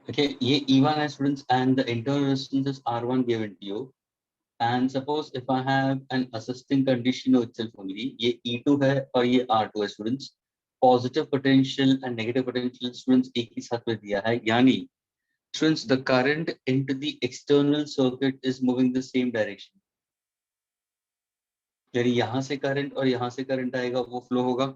Okay, ये E1 है students, and the internal resistance is R1 given to you. And suppose if I have an assisting condition itself only, ये E2 है और ये R2 है students. Positive potential and negative potential students एक ही साथ में दिया है, यानी students the current into the external circuit is moving the same direction. यानी यहाँ से करंट और यहाँ से करंट आएगा, वो फ्लो होगा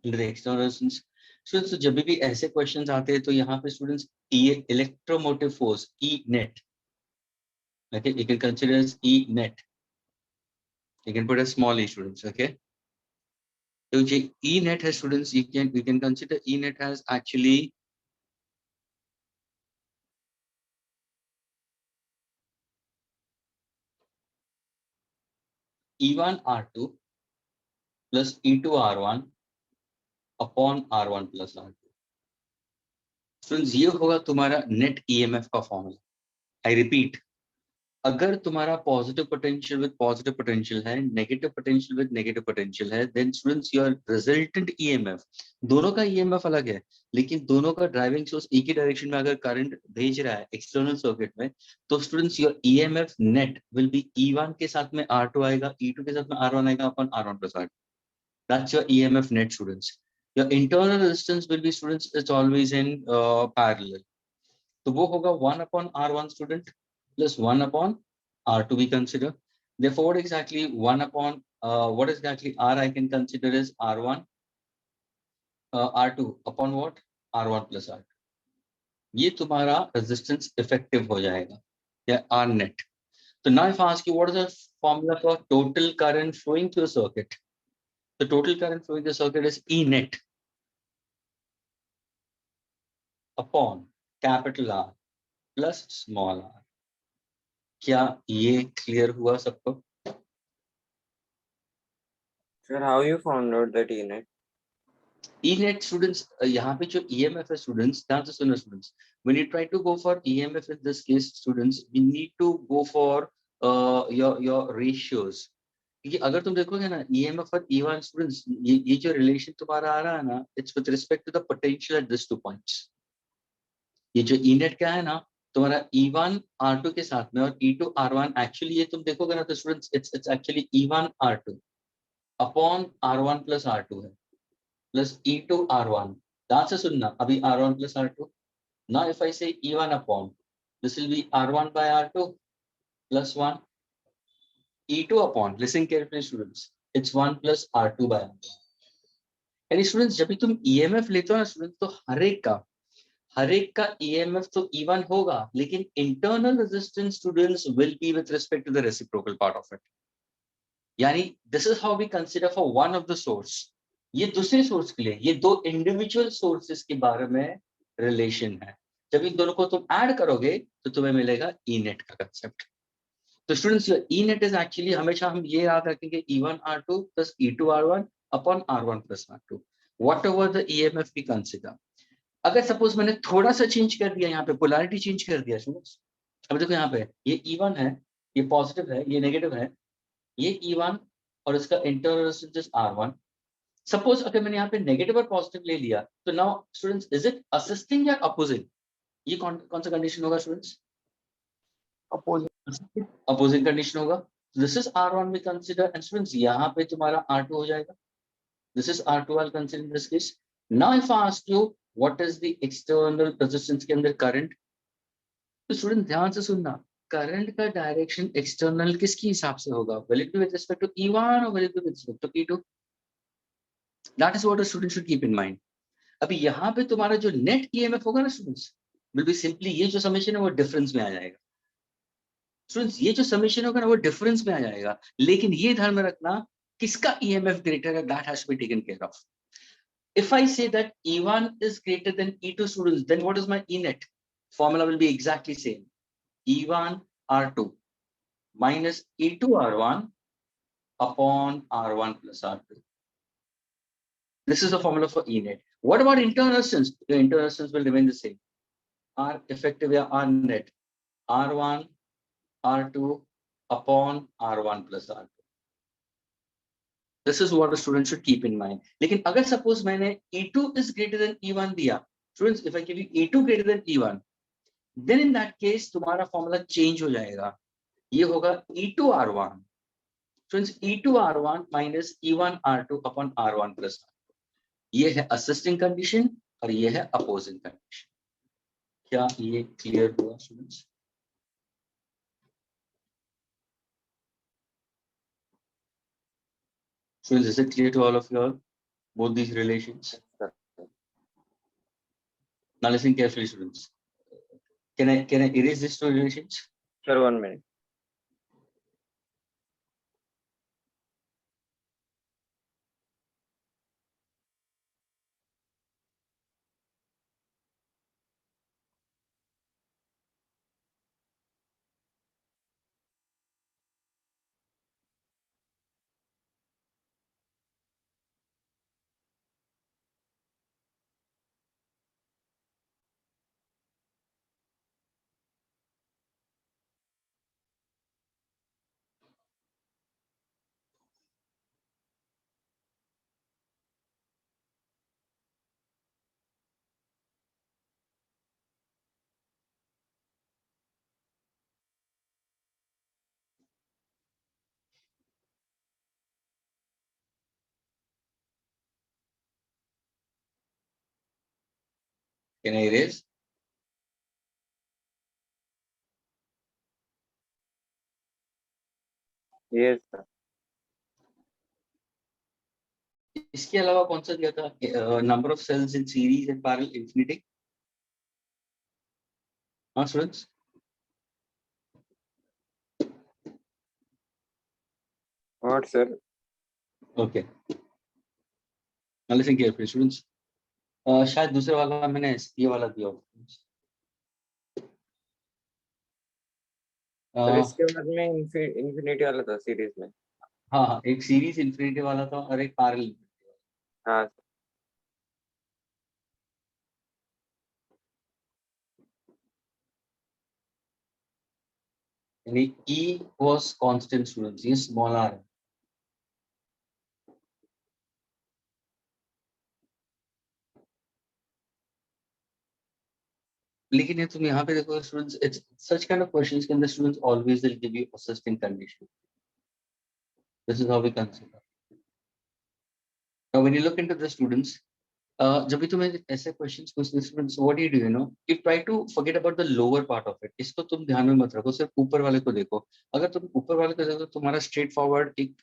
into the external resistance. Students, जब भी ऐसे क्वेश्चंस आते हैं तो यहाँ पे students electromotive force E net, okay, you can consider as E net. You can put a small e students, okay. So E net has students, we can consider E net as actually E1 R2 plus E2 R1 upon R1 plus R2. Students, ये होगा तुम्हारा net EMF का formula. I repeat, अगर तुम्हारा positive potential with positive potential है, negative potential with negative potential है, then students your resultant EMF, दोनों का ईएमएफ अलग है, लेकिन दोनों का ड्राइविंग सोर्स एक ही डायरेक्शन में अगर करंट भेज रहा है एक्सटर्नल सर्किट में, तो students your EMF net will be E1 के साथ में R2 आएगा, E2 के साथ में R1 आएगा अपन R1 plus R2. That's your EMF net, students. Your internal resistance will be, students, it's always in parallel. तो वो होगा 1 upon R1 student plus 1 upon R2 we consider. Therefore, what exactly 1 upon what exactly R I can consider is R1 R2 upon what R1 plus R2. ये तुम्हारा resistance effective हो जाएगा या R net. So now if I ask you what is the formula for total current flowing through a circuit, the total current flowing through the circuit is E net upon capital R plus small r. क्या ये clear हुआ सबको? Sir, how you found out that E net? E net students, यहाँ पे जो EMF है students, ध्यान से सुनो students. When you try to go for EMF in this case, students, we need to go for your ratios. क्योंकि अगर तुम देखोगे ना EMF और E1 students, ये जो relation तुम्हारा आ रहा है ना, it's with respect to the potential at these 2 points. ये जो E net क्या है ना, तुम्हारा E1 R2 के साथ में और E2 R1, एक्चुअली ये तुम देखोगे ना तो students it's actually E1 R2 upon R1 plus R2 है plus E2 R1. ध्यान से सुनना, अभी R1 plus R2. Now if I say E1 upon, this will be R1 by R2 plus 1. E2 upon, listen carefully students, it's 1 plus R2 by R2. यानी students जब भी तुम EMF लेते हो ना स्टूडेंट्स, तो हर एक का EMF तो E1 होगा, लेकिन internal resistance students will be with respect to the reciprocal part of it. यानी this is how we consider for one of the source. ये दूसरे सोर्स के लिए, ये दो इंडिविजुअल सोर्सेस के बारे में रिलेशन है. जब इन दोनों को तुम ऐड करोगे तो तुम्हें मिलेगा ई नेट का कंसेप्ट. तो students E net is actually, हमेशा हम ये याद रखेंगे E1 R2 plus E2 R1 upon R1 plus R2, whatever the EMF we consider. अगर सपोज मैंने थोड़ा सा चेंज कर दिया, यहाँ पे पोलैरिटी चेंज कर दिया स्टूडेंट्स. अब देखो यहाँ पे ये E1 है, ये पॉजिटिव है, ये नेगेटिव है, ये E1 और इसका इंटरनल रेजिस्टेंस R1. सपोज अगर मैंने यहाँ पे नेगेटिव और पॉजिटिव ले लिया, तो now students is it assisting या अपोजिंग? ये कौन सा कंडीशन होगा स्टूडेंट्स? अपोजिंग कंडीशन होगा. This is R1 we consider, and students यहाँ पे तुम्हारा R2 हो जाएगा. This is R2 I consider in this case. Now if I ask you what is the external resistance के अंदर करंट, तो स्टूडेंट ध्यान से सुनना, करंट का डायरेक्शन एक्सटर्नल किसके हिसाब से होगा? Will it be with respect to E1 और will it be with respect to E2? That is what a student should keep in mind. अभी यहाँ पे तुम्हारा जो नेट EMF होगा ना स्टूडेंट्स, विल बी सिंपली, ये जो समेशन है वो डिफरेंस में आ जाएगा. स्टूडेंट्स ये जो समेशन होगा ना वो डिफरेंस में आ जाएगा, लेकिन ये ध्यान में रखना किसका EMF ग्रेटर है, that has to be taken care of. If I say that E1 is greater than E2 students, then what is my E net? Formula will be exactly same. E1 R2 minus E2 R1 upon R1 plus R2. This is the formula for E net. What about internal resistance? The internal resistance will remain the same. R effective या R net, R1 R2 upon R1 plus R2. This is what a student should keep in mind. लेकिन अगर suppose मैंने E2 is greater than E1 दिया, Students, if I give you E2 greater than E1, then in that case तुम्हारा formula change हो जाएगा, ये होगा E2R1. Students, E2R1 minus E1R2 upon R1 plus R. ये है असिस्टिंग कंडीशन और ये है अपोजिंग कंडीशन. क्या ये क्लियर हुआ students? Students, is it clear to all of you all, both these relations? Sir. Now listen carefully, students. Can I erase these two relations? Sir, 1 minute. Can I erase? Yes, sir. इसके अलावा कौन सा दिया था? Number of cells in series and parallel infinity. हाँ students. What, sir? Okay. Now listen carefully, students. शायद दूसरे वाला मैंने ये वाला दिया होगा. सर इसके बाद में इंफिनिटी वाला था सीरीज में. हाँ हाँ, एक सीरीज इंफिनिटी वाला था और एक पैरेलल इंफिनिटी वाला. हाँ. यानी E was constant students, ये small r है. लेकिन ये तुम यहाँ पे देखो students, it's such kind of questions के अंदर students always will give you assisting condition. This is how we consider. Now when you look into the students, जब भी तुम्हें ऐसे क्वेश्चंस पूछते हैं students, what do you know, you try to forget about the lower part of it. इसको तुम ध्यान में मत रखो, सिर्फ ऊपर वाले को देखो. अगर तुम ऊपर वाले को देखो तो तुम्हारा स्ट्रेट फॉरवर्ड एक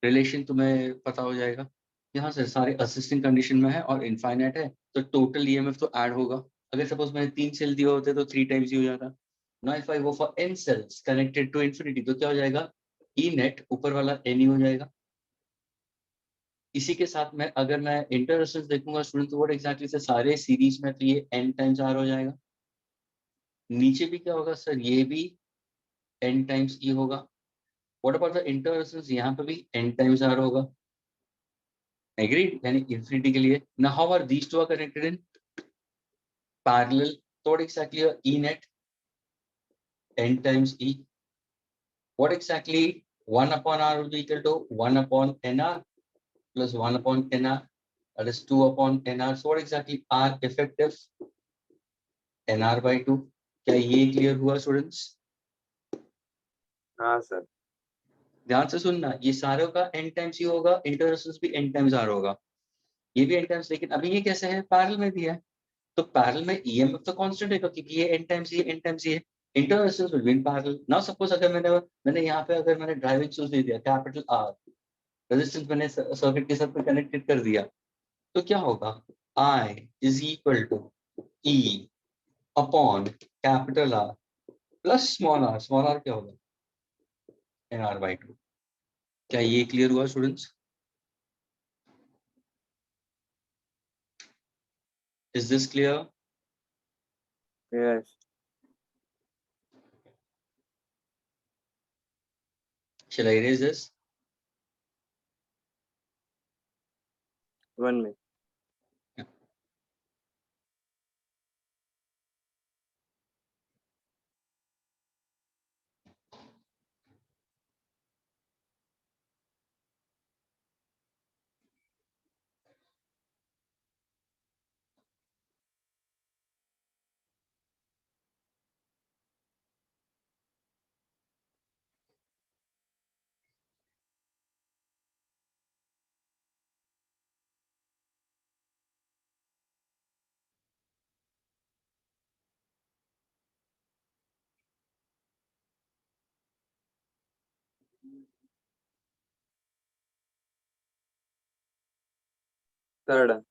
रिलेशन तुम्हें पता हो जाएगा. यहाँ से सारे असिस्टिंग कंडीशन में है और इनफाइनाइट है, तो टोटल ईएमएफ तो ऐड होगा. अगर सपोज मैंने 3 सेल दिए होते तो 3 टाइम्स ही हो जाता. Now if I go for n cells connected to infinity, तो क्या हो जाएगा? ई नेट ऊपर वाला n ही हो जाएगा. इसी के साथ में अगर मैं इंटर रेजिस्टेंस देखूंगा स्टूडेंट, तो व्हाट एग्जैक्टली से सारे सीरीज में तो ये n टाइम्स r हो जाएगा. नीचे भी क्या होगा सर? ये भी n टाइम्स e होगा. What about the inter resistance? यहाँ पे भी n टाइम्स r होगा. एग्रीड? यानी इंफिनिटी के लिए. Now how are these two are connected in parallel? तो what exactly e net n times e. What exactly 1 upon r will be equal to 1 upon nr plus 1 upon nr, that is 2 upon nr. So what exactly r effective? nr by 2. क्या ये clear हुआ students? हाँ sir. ध्यान से सुनना, ये सारों का n टाइम्स ही होगा, इंटरसेस भी n टाइम्स r होगा, ये भी n टाइम्स. लेकिन अभी ये कैसे है? पैरेलल में दिया है, तो पैरेलल में ईएमएफ तो कांस्टेंट है क्योंकि ये n टाइम्स ये n टाइम्स ये है. इंटरसेस will be in parallel. Now suppose अगर मैंने यहाँ पे अगर मैंने ड्राइविंग सोर्स दे दिया कैपिटल R, रेजिस्टेंस मैंने सर्किट के साथ में कनेक्टेड कर दिया, तो क्या होगा? I is equal to E upon capital R plus small r. Small r क्या होगा? nr by 2. क्या ये क्लियर हुआ students? Is this clear? Yes. Shall I erase this? 1 minute. Third.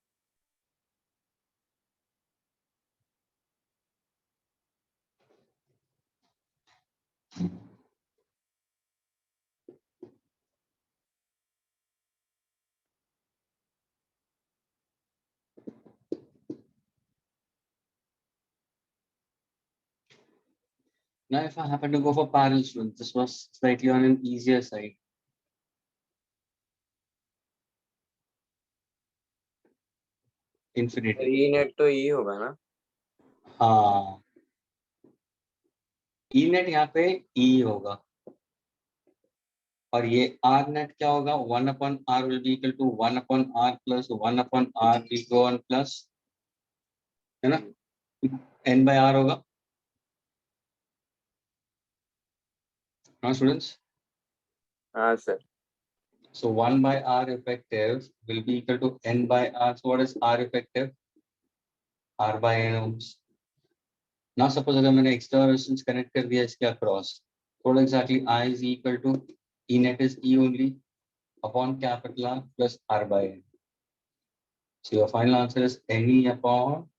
Now, if I happen to go for parallel students, this was slightly on an easier side. Infinity. E net तो ई होगा ना. हाँ, E net यहाँ पे ई होगा और ये are net क्या होगा, 1/r will be equal to 1/r plus 1/r will go on plus, है ना, n/r होगा. हाँ स्टूडेंट्स, हाँ sir. so 1/r effective will be equal to n/r. So what is r effective? r by n ohms. Now suppose अगर मैंने extra resistance connect कर दिया इसके across, what exactly I is equal to E net is E only upon capital R plus R by N. So your final answer is NE upon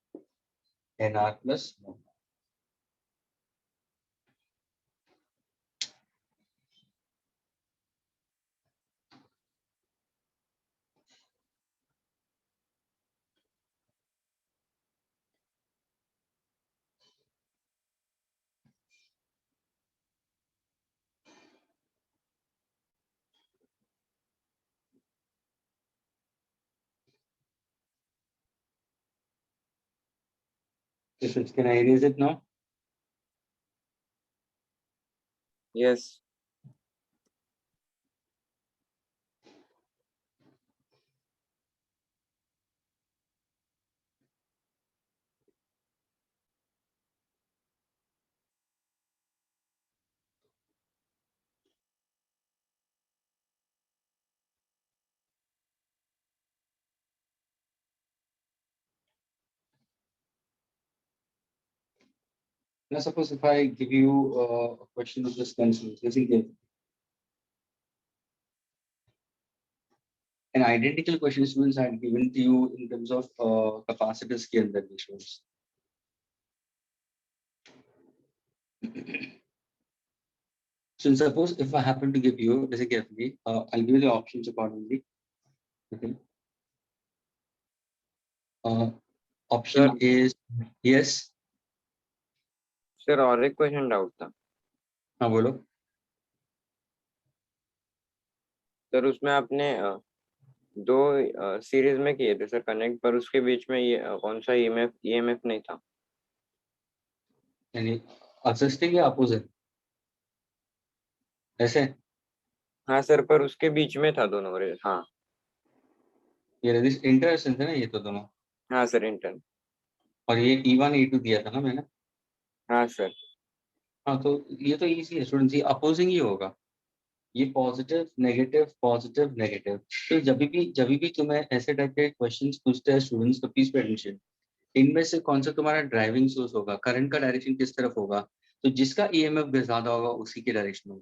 NR plus 1. Can I erase it now? Yes. Now suppose if I give you a question of this concept, listen carefully. An identical question students had given to you in terms of capacitors के अंदर भी shows. So suppose if I happen to give you, listen carefully, I'll give you the options accordingly. Okay. Option Sir. is yes. Sir और एक question doubt था. हाँ बोलो. Sir उसमें आपने दो सीरीज में किए थे सर कनेक्ट, पर उसके बीच में ये कौन सा ईएमएफ नहीं था. यानी असिस्टिंग या अपोजिट ऐसे. हाँ सर, पर उसके बीच में था दोनों रे. हाँ. ये रेजिस्ट इंटरेक्शन थे ना ये तो दोनों. हाँ सर, इंटर. और ये E1 E2 दिया था ना मैंने. हाँ सर. हाँ तो ये तो इजी है स्टूडेंट्स, ये अपोजिंग ही होगा. ये पॉजिटिव नेगेटिव नेगेटिव. तो जब भी तुम्हें ऐसे टाइप के क्वेश्चंस पूछते हैं स्टूडेंट्स, तो प्लीज पे अटेंशन. इनमें से कौन सा तुम्हारा ड्राइविंग सोर्स होगा, करंट का डायरेक्शन किस तरफ होगा, तो जिसका ईएमएफ ज्यादा होगा उसी के डायरेक्शन में.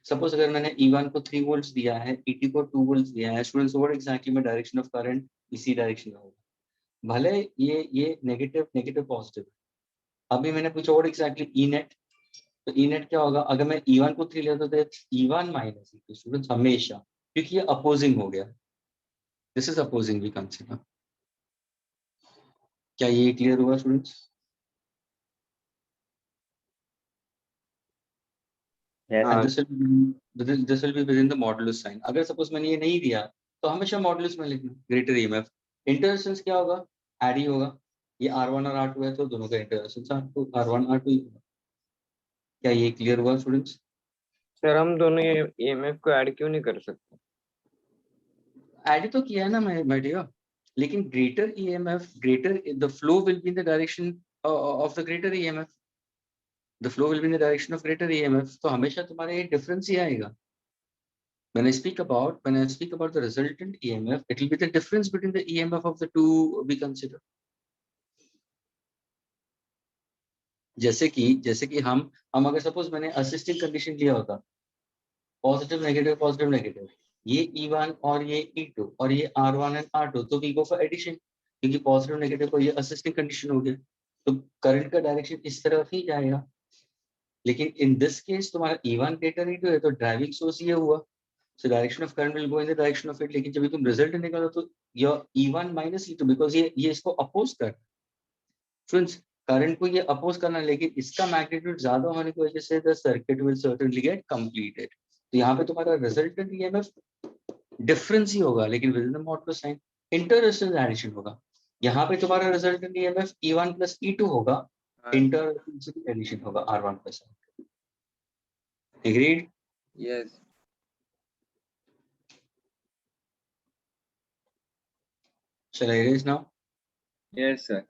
सपोज अगर मैंने E1 को 3 वोल्ट्स दिया है, E2 को 2 वोल्ट्स दिया है स्टूडेंट्स, व्हाट एग्जैक्टली में डायरेक्शन ऑफ करंट इसी डायरेक्शन में होगा. भले ये नेगेटिव नेगेटिव पॉजिटिव. अभी मैंने पूछा व्हाट एग्जैक्टली ई नेट, तो ई नेट क्या होगा, अगर मैं E1 को 3 लेता तो E1 माइनस E2 स्टूडेंट्स हमेशा, क्योंकि ये अपोजिंग हो गया. This is opposing we consider. क्या ये क्लियर हुआ स्टूडेंट्स? हाँ. And this will be within the modulus sign. अगर सपोज मैंने ये नहीं दिया तो हमेशा मॉडुलस में लिखना ग्रेटर ईएमएफ. इंटरसेंस क्या होगा, एड ही होगा. ये R1 और R2 है तो दोनों का इंटरसेंस R1 R2 ही होगा. क्या ये क्लियर हुआ स्टूडेंट्स? सर हम दोनों ईएमएफ को ऐड क्यों नहीं कर सकते? ऐड तो किया है ना मैं डियर, लेकिन greater EMF, greater the flow will be in the direction of the greater EMF. The flow will be in the direction of greater EMF, तो हमेशा तुम्हारा ये डिफरेंस ही आएगा. When I speak about the resultant EMF, it will be the difference between the EMF of the two we consider. जैसे कि हम अगर suppose मैंने असिस्टिंग कंडीशन लिया होता, पॉजिटिव नेगेटिव, ये E1 और ये E2 और ये R1 एंड R2, तो वी गो फॉर एडिशन, क्योंकि पॉजिटिव नेगेटिव को ये असिस्टिंग कंडीशन हो गया, तो करंट का डायरेक्शन इस तरफ ही जाएगा। लेकिन इन दिस केस तुम्हारा E1 ग्रेटर E2 है, तो ड्राइविंग सोर्स ये हुआ, so direction of current will go in the direction of it। लेकिन जब तुम रिजल्ट निकालो तो your E1 minus E2, because ये इसको अपोज कर, फ्रेंड्स करंट को ये अपोज करना, लेकिन इसका मैग्नीट्यूड ज्यादा होने की वजह से the circuit will certainly gate completed. तो यहाँ पे तुम्हारा रिजल्टेंट ईएमएफ डिफरेंस ही होगा, लेकिन within the mod plus sign inter resistance addition होगा। यहाँ पे तुम्हारा resultant EMF E1 plus E2 होगा, इंटर रेजिस्टेंस एडिशन होगा R1 plus. Agreed? Yes. Shall I erase now? Yes, sir.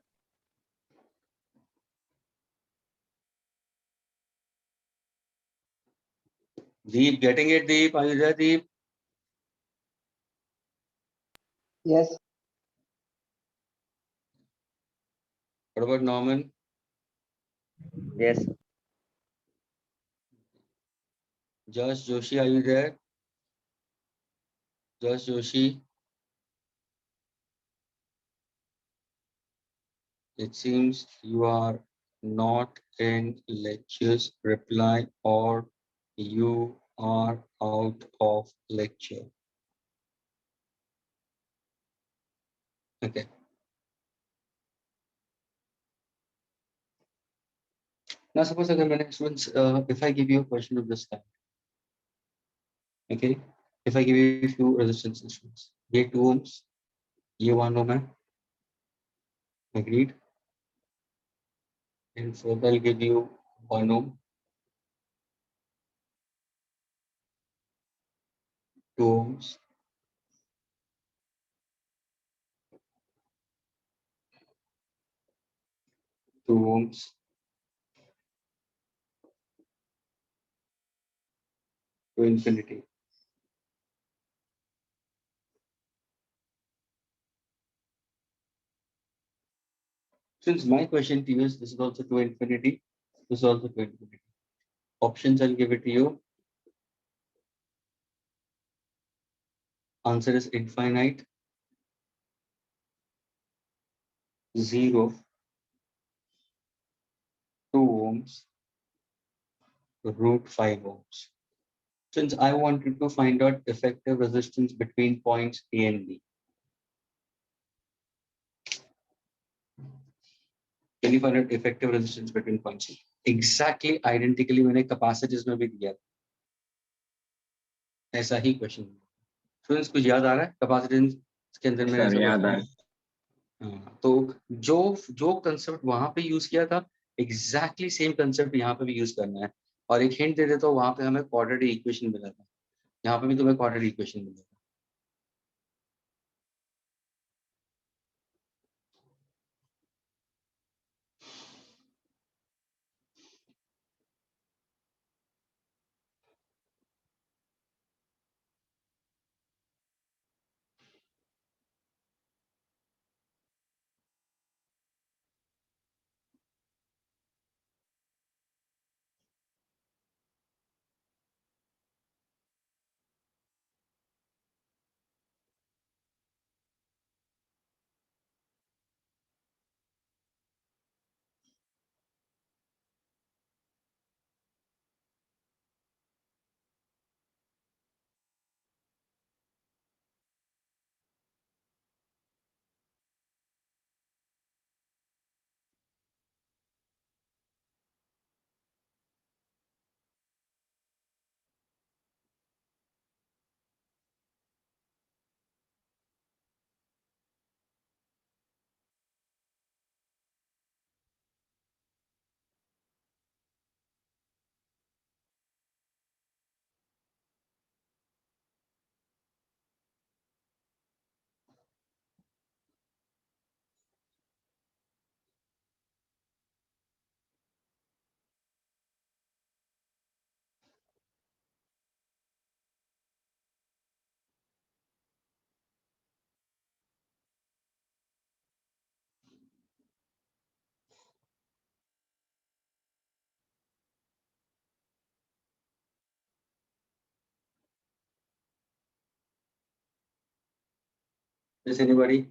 Deep, getting it, Deep? Are you there, Deep? Yes. What about Norman? Yes. Josh Joshi, are you there? Josh Joshi? It seems you are not in lectures. Reply, or you are out of lecture. Okay. Now suppose again, students, if I give you a question of this kind, okay, if I give you a few resistance instruments, ये 2 ohms, ये 1 ohm है, agreed, and further I'll give you 1 ohm, 2 ohms, 2 ohms, to infinity. Since my question to you is, this is also to infinity, this is also to infinity. Options I'll give it to you. Answer is infinite, 0, 2 ohms, root 5 ohms. Since I wanted to find out effective resistance between points A and B. Can you find out effective resistance between points? Exactly identically मैंने capacitors में भी दिया, ऐसा ही question. Students कुछ याद आ रहा है capacitance के अंदर में ऐसा याद क्वेश्चन? हाँ, तो जो जो कंसेप्ट वहां पे यूज किया था, एग्जैक्टली सेम कंसेप्ट यहाँ पे भी यूज करना है। और एक हिंट दे देता हूँ, वहां पे हमें क्वाड्रेटिक इक्वेशन मिला था, यहाँ पे भी तुम्हें क्वाड्रेटिक इक्वेशन मिलेगा। Is anybody?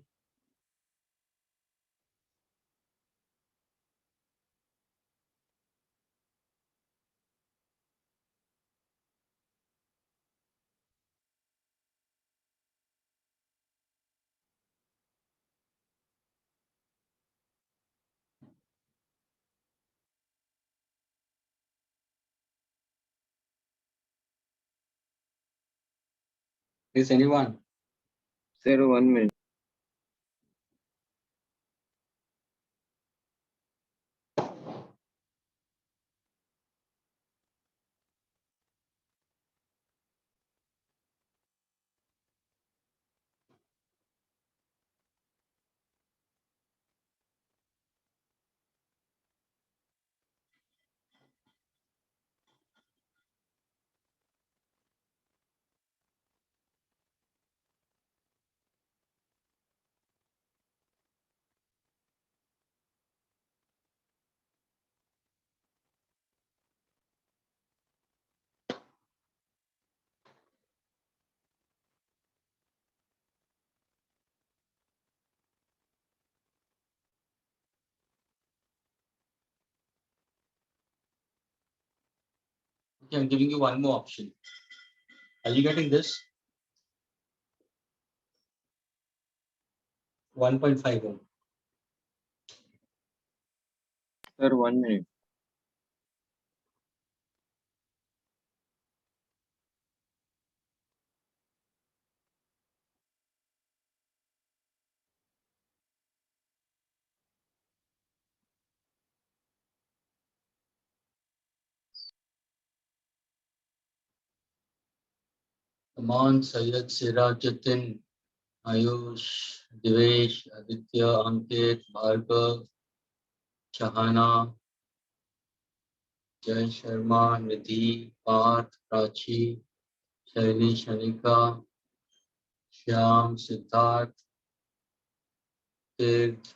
Is anyone? Sir, 1 minute. Okay, I'm giving you one more option. Are you getting this? 1.5 ohm. Sir, 1 minute. Aman, Syed, Sirajuddin, Ayush, Divesh, Aditya, Ankit, Bhargav, Shahana, Jay Sharma, Nidhi, Parth, Prachi, Shaili, Shanika, Shyam, Siddharth, Tirth,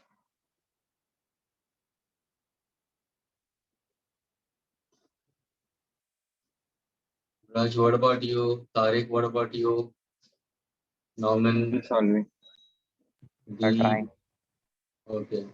Raj, what about you? Tariq, what about you? Norman, Solving. D. Trying. Okay.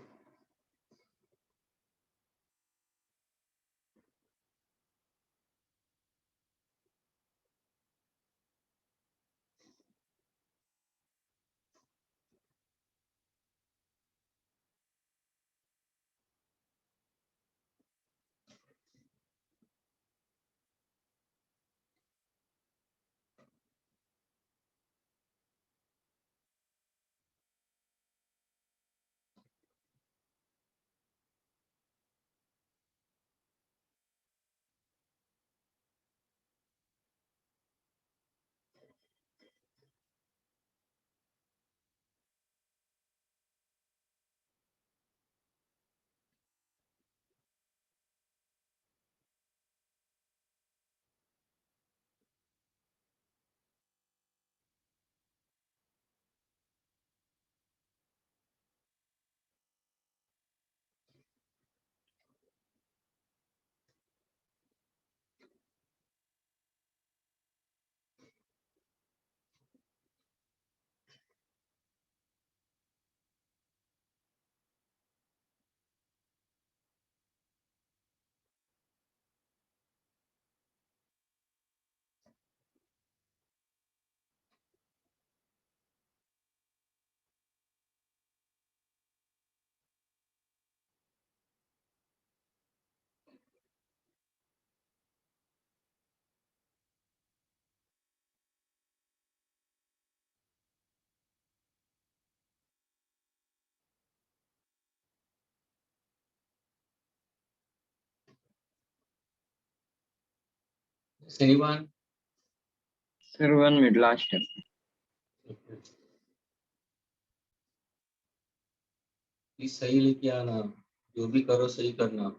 Is anyone? Sir, 1 minute. Last step. Please सही लेके आना, जो भी करो सही करना.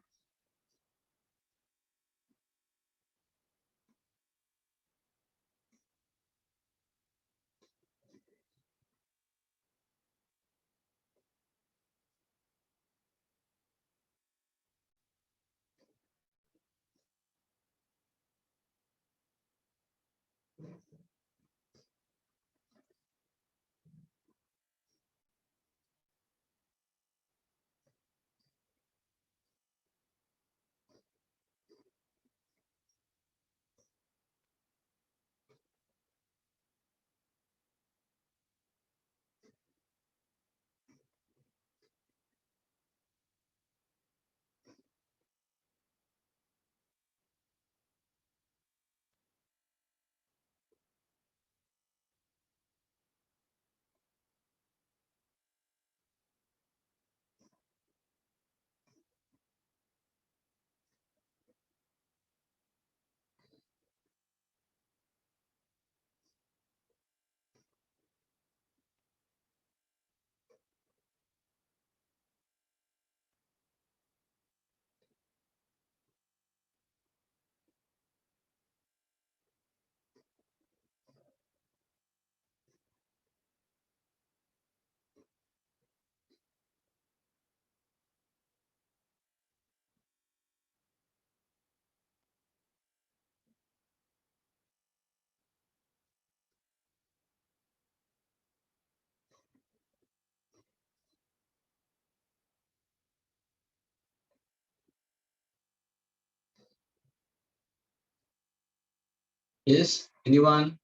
Yes, anyone?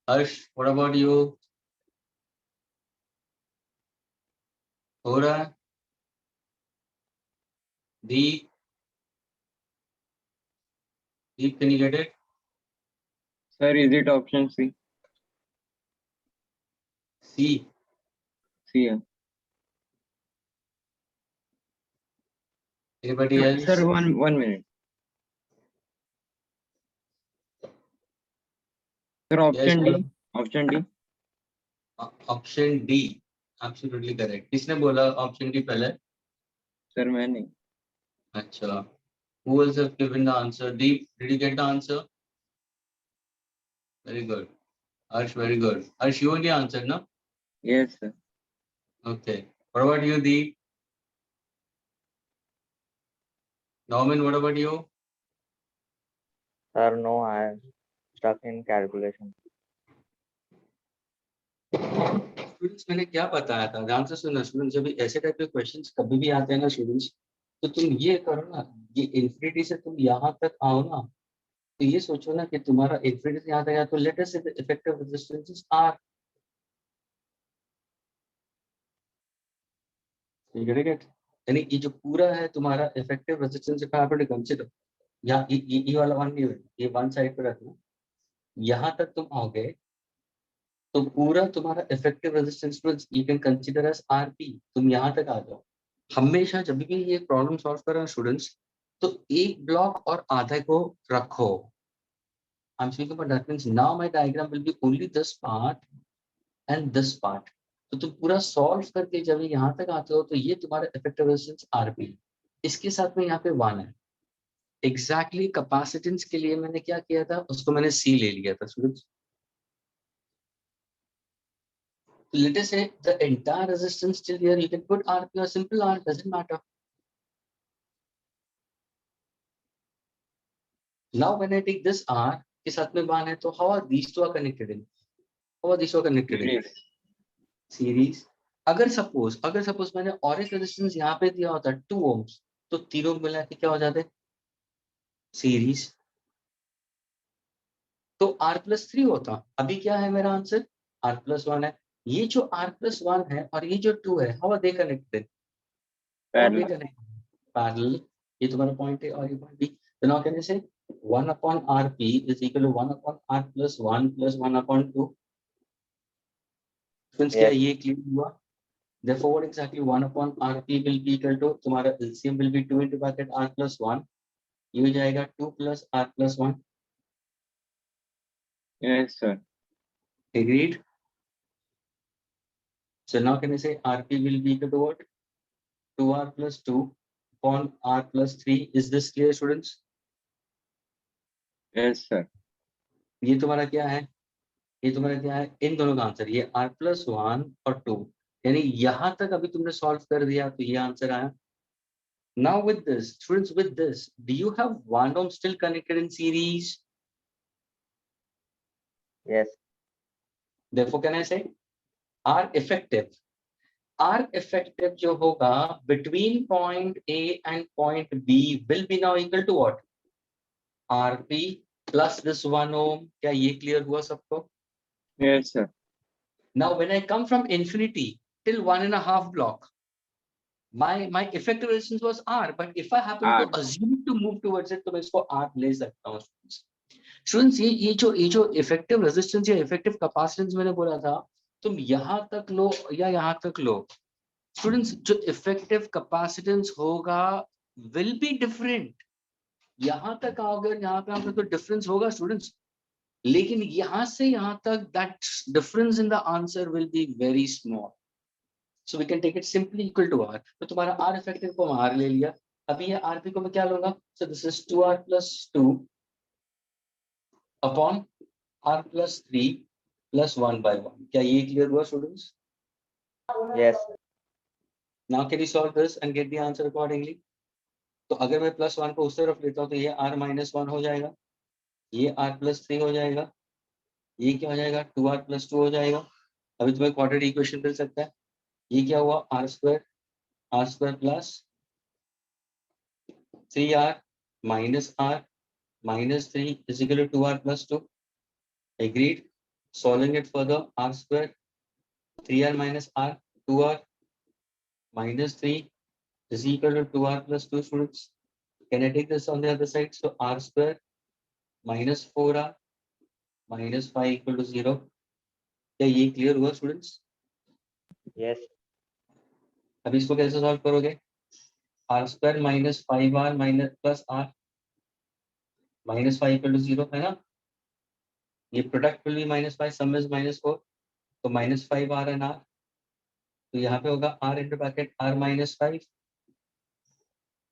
Harsh, what about you? Hora? Deep? Deep, can you get it? Sir, is it option C? C. C. Yeah. Anybody else? Sir, one minute. Sir, option Yes, D. Option D. Option D. Absolutely correct. किसने बोला option D पहले? Sir, मैंने. अच्छा. Who else have given the answer? Deep, did you get the answer? Very good. Harsh, very good. Harsh, you only answered, no? Yes, sir. Okay. What about you, Deep? Norman, what about you? Sir, no, I am stuck in calculation. Students मैंने क्या बताया था, ध्यान से सुनना students, जब ऐसे type के क्वेश्चंस कभी भी आते हैं ना स्टूडेंट्स, तो तुम ये करो ना, ये इंफिनिटी से तुम यहाँ तक आओ ना, तो ये सोचो ना कि तुम्हारा इंफिनिटी से यहाँ तक आया, तो लेट अस से the effective resistance R, you get it? यानी ये जो पूरा है तुम्हारा इफेक्टिव रेजिस्टेंस का आप कंसीडर, या ये वाला वन नहीं, ये वन साइड पे रखना, यहाँ तक तुम आओगे तो पूरा तुम्हारा effective resistance you can consider as RP, तुम यहाँ तक आ जाओ। हमेशा जब भी ये प्रॉब्लम सॉल्व कर रहे हो स्टूडेंट्स, तो एक ब्लॉक और आधे को रखो। I'm speaking about that means now my diagram will be only this part and this part. तो तुम पूरा सॉल्व करके जब यहाँ तक आते हो तो ये तुम्हारा इफेक्टिव रेजिस्टेंस आरपी, इसके साथ में यहाँ पे 1 है। एग्जैक्टली कैपेसिटेंस के लिए मैंने क्या किया था, उसको मैंने सी ले लिया था students. Let us say the entire resistance still here, you can put RP or simple R, doesn't matter. Now when I take this R के साथ में 1 है, तो how are these two are connected in? How are these two connected in? Series. अगर suppose मैंने और एक resistance यहाँ पे दिया होता 2 ohms, तो तीनों मिला के क्या हो जाते? सीरीज। तो R+3 होता। अभी क्या है मेरा आंसर? R+1 है। ये जो R+1 है और ये जो 2 है, how are they connected? Parallel. ये तुम्हारा पॉइंट है और ये पॉइंट बी। तो नाउ कैन यू से 1/RP is equal to 1/R+1 plus 1/2. Friends क्या ये क्लियर हुआ? Therefore, what exactly 1/RP will be equal to? तुम्हारा LCM will be 2 into bracket R+1. ये हो जाएगा 2 plus R+1. Yes, sir. Agreed? So now can I say RP will be equal to what? 2R plus 2 upon R plus 3. Is this clear, students? Yes, sir. ये तुम्हारा क्या है? ये तुम्हारा क्या है? इन दोनों का आंसर, ये R+1 और 2, यानी यहाँ तक अभी तुमने सॉल्व कर दिया तो ये आंसर आया। Now with this, students, with this, do you have 1 ohm still connected in series? Yes. Therefore, can I say R effective? R effective जो होगा between point A and point B will be now equal to what? RP plus this 1 ohm. क्या ये clear हुआ सबको? Yes, sir. Now when I come from infinity till 1.5 block, my effective resistance was R, but if I happen R. to assume to move towards it, तो मैं इसको R ले सकता हूँ। Students, ये जो effective resistance या effective capacitance मैंने बोला था, तुम यहाँ तक लो या यहाँ तक लो, स्टूडेंट्स जो इफेक्टिव कैपेसिटेंस होगा विल बी डिफरेंट। यहाँ तक आओगे और यहाँ पे आओगे तो डिफरेंस होगा स्टूडेंट्स, लेकिन यहाँ से यहाँ तक that difference in the answer will be very small. So we can take it simply equal to R। तो तुम्हारा R इफेक्टिव को मैं R ले लिया, अभी ये RP को मैं क्या लूंगा? So this is 2R plus 2 upon R plus 3 plus 1/1। क्या ये क्लियर हुआ students? Yes. Now can you solve this and get the answer accordingly? तो अगर मैं +1 को उस तरफ लेता हूँ तो ये R-1 हो जाएगा, ये R+3 हो जाएगा, ये क्या हो जाएगा? 2R+2 हो जाएगा। अभी तुम्हें क्वाड्रेटिक इक्वेशन मिल सकता है। ये क्या हुआ? R² plus 3R minus r minus 3 is equal to 2r plus 2. Agreed. Solving it further, r square 3r minus r 2r minus 3 is equal to 2r plus 2 students. Can I take this on the other side? So r square minus 4r minus 5 equal to 0. क्या ये clear हुआ students? Yes. अभी इसको कैसे solve करोगे? r square minus 5r minus plus r minus 5 equal to 0 है ना? ये product will be minus 5, sum is minus 4. तो minus 5r and r. तो यहाँ पे होगा r into bracket r minus 5.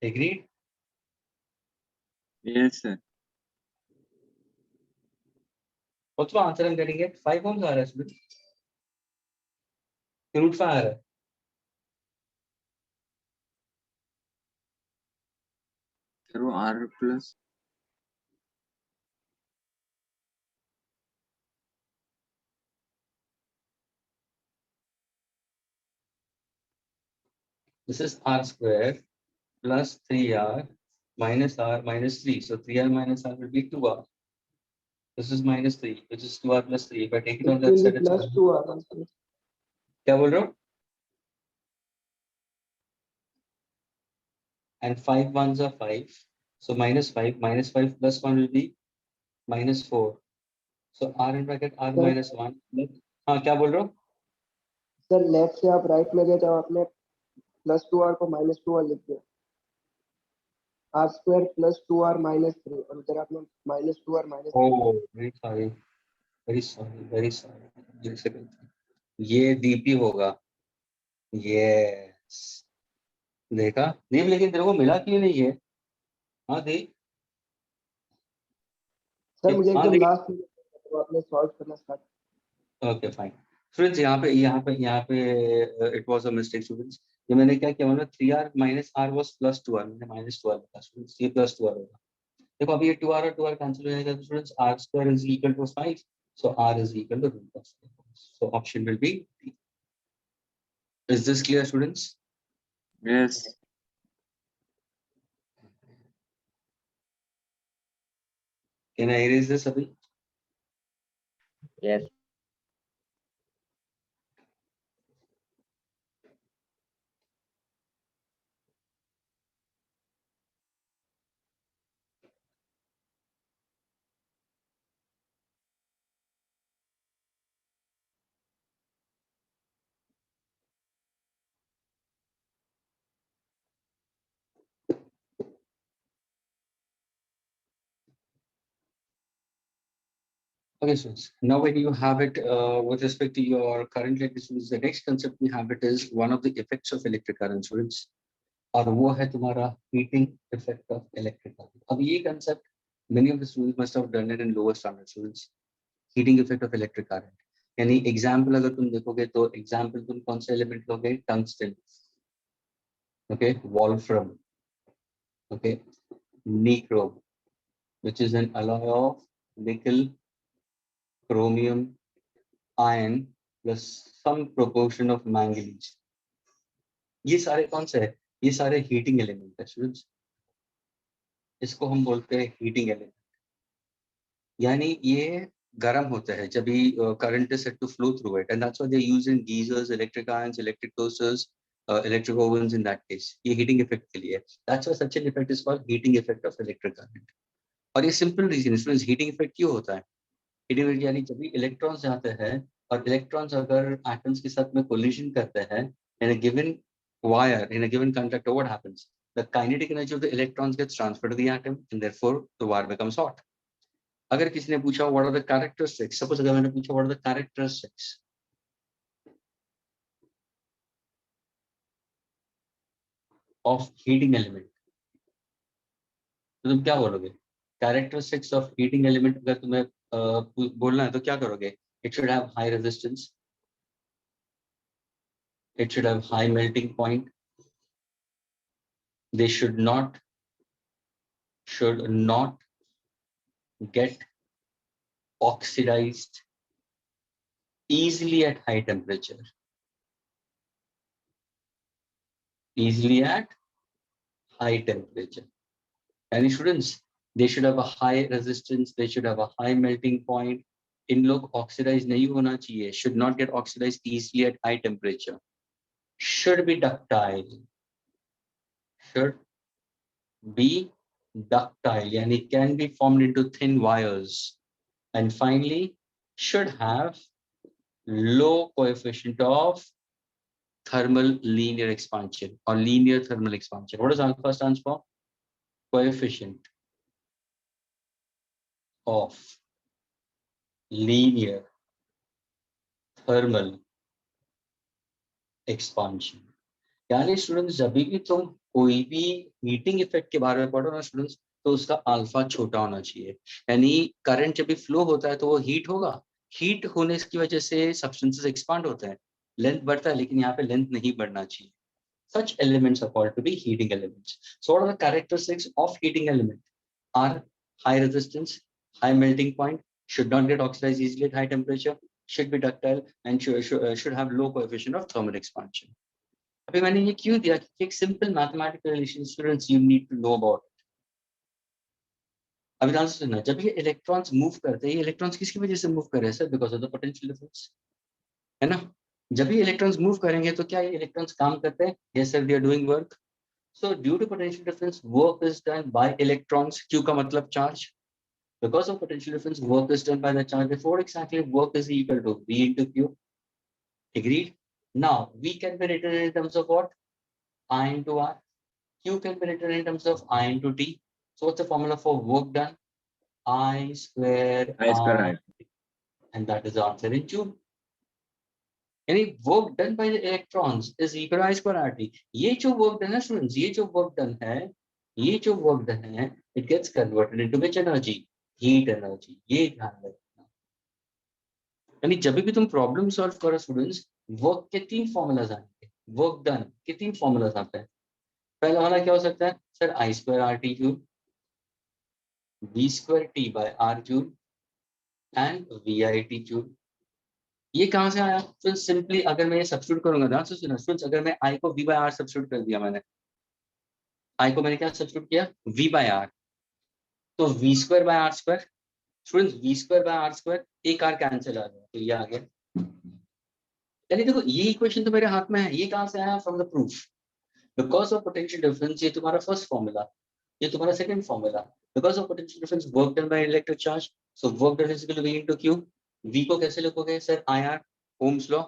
Agreed? Yes, sir. What's the answer I'm getting it? 5 ohms आ रहा है students. root 5 आ रहा है. Sir, वो R plus This is r square plus 3r minus r minus 3. So 3r minus r will be 2r. This is minus 3, which is 2r plus 3. If I take it on It that will side, be it's plus 2r. क्या बोल रहे हो? And 5 ones are 5. So minus 5 plus 1 will be minus 4. So r in bracket r Sir. minus 1. हाँ क्या बोल रहे हो? Sir left से आप राइट में गए तो आपने प्लस 2r को माइनस 2r लिख दिया, r square plus 2r minus 3 और उधर आपने minus 2r minus Oh, very sorry. Very sorry. एक second. ये डीपी होगा. Yes. देखा? दीप लेकिन तेरे को मिला क्यों नहीं है? हाँ दीप. सर मुझे हाँ एकदम लेकिन लास्ट में तो आपने सॉल्व करना स्टार्ट. Okay fine. फ्रेंड्स यहाँ पे it was a mistake students. ये मैंने क्या किया, मैंने 3r minus r was plus 2r, मैंने minus 2r लिखा स्टूडेंट्स. ये plus 2r होगा. देखो अभी ये 2r और 2r कैंसिल हो जाएगा students. r square is equal to 5, so r is equal to root of 5. So option will be D. Is this clear students? yes. Can I erase this अभी? Yes. Okay, students. Now when you have it with respect to your current electric students, the next concept we have it is one of the effects of electric current students. और वो है तुम्हारा heating effect of electric current. अब ये concept many of the students must have done it in lower standard students. Heating effect of electric current. यानी example अगर तुम देखोगे तो example तुम कौन से element लोगे? Tungsten. Okay, wolfram. Okay, nichrome, which is an alloy of nickel, chromium, iron plus some proportion of manganese. ये सारे कौन से है? ये सारे हीटिंग एलिमेंट है स्टूडेंट्स. इसको हम बोलते हैं हीटिंग एलिमेंट. यानी ये गर्म होता है जब भी current is set to flow through it, and that's why they use in geysers, electric irons, electric toasters, electric ovens. In that case ये हीटिंग इफेक्ट के लिए. That's why such an effect is called heating effect of electric current. और ये simple reason students, heating effect क्यों होता है? Heating effect यानी जब भी इलेक्ट्रॉन्स जाते हैं और इलेक्ट्रॉन्स अगर एटम्स के साथ में कोलिजन करते हैं in a given wire, in a given conductor, what happens? The kinetic energy of the electrons gets transferred to the atom, and therefore the wire becomes hot. अगर किसी ने पूछा what are the characteristics, suppose अगर मैंने पूछा what are the characteristics of heating element, तो तुम क्या बोलोगे? Characteristics of heating element अगर तुम्हें बोलना है तो क्या करोगे? It should have high resistance, it should have high melting point, they should not get oxidized easily at high temperature. Easily at high temperature. Any students, they should have a high resistance, they should have a high melting point. इन लोग oxidized नहीं होना चाहिए, should not get oxidized easily at high temperature, should be ductile, should be ductile, yani can be formed into thin wires, and finally should have low coefficient of thermal linear expansion or linear thermal expansion. What does alpha stands for? Coefficient of linear thermal expansion. यानी students जब भी तुम कोई भी heating effect के बारे में पढ़ो ना स्टूडेंट्स, तो उसका अल्फा छोटा होना चाहिए। यानी करंट जब भी फ्लो होता है तो वो हीट होगा, हीट होने की वजह से सब्सटेंसेस एक्सपांड होते हैं, लेंथ बढ़ता है, लेकिन यहाँ पे लेंथ नहीं बढ़ना चाहिए। Such elements are called to be heating elements. So what are the characteristics of heating element? Are high resistance, high melting point, should not get oxidized easily at high temperature, should be ductile, and should have low coefficient of thermal expansion. अभी मैंने ये क्यों दिया कि एक simple mathematical relation students you need to know about. अभी ध्यान से सुनना, जब ये इलेक्ट्रॉन्स मूव करते हैं, ये इलेक्ट्रॉन्स किसकी वजह से मूव कर रहे हैं sir? Because of the potential difference, है ना? जब ये इलेक्ट्रॉन्स मूव करेंगे तो क्या ये इलेक्ट्रॉन्स काम करते हैं? Yes sir, they are doing work. So due to potential difference work is done by electrons. Q का मतलब charge. Because of potential difference, work is done by the charge. Therefore, exactly work is equal to V into Q. Agreed? Now, V can be written in terms of what? I into R. Q can be written in terms of I into T. So what's the formula for work done? I square I square R. And that is the answer in Joule. Any work done by the electrons is equal to I square RT. ये जो work done है students, ये जो work done है, ये जो work done है, it gets converted into which energy? Heat energy. ये ध्यान रखना। यानी जब भी तुम प्रॉब्लम सॉल्व करो स्टूडेंट्स, वर्क के 3 फॉर्मूलाज आएंगे, वर्क डन के 3 फॉर्मूलाज आते हैं। पहला वाला क्या हो सकता है sir? I square R T joule, V square T by R joule and V I T joule. ये कहां से आया? तो सिंपली अगर मैं ये सब्स्टिट्यूट करूंगा, ध्यान से सुनो स्टूडेंट्स, अगर मैं आई को वी बाय आर सब्स्टिट्यूट कर दिया, मैंने आई को मैंने क्या सब्स्टिट्यूट किया? V by R. तो V square by R square, students V square by R square, एक आर कैंसिल आ गया, तो ये आ गया। यानी देखो ये इक्वेशन तो मेरे हाथ में है, ये कहां से आया? From the proof. Because of potential difference, ये तुम्हारा फर्स्ट फॉर्मूला, ये तुम्हारा second formula. Because of potential difference work done by electric charge, so work done is equal to V into Q। V को कैसे लिखोगे sir? IR, ohm's law.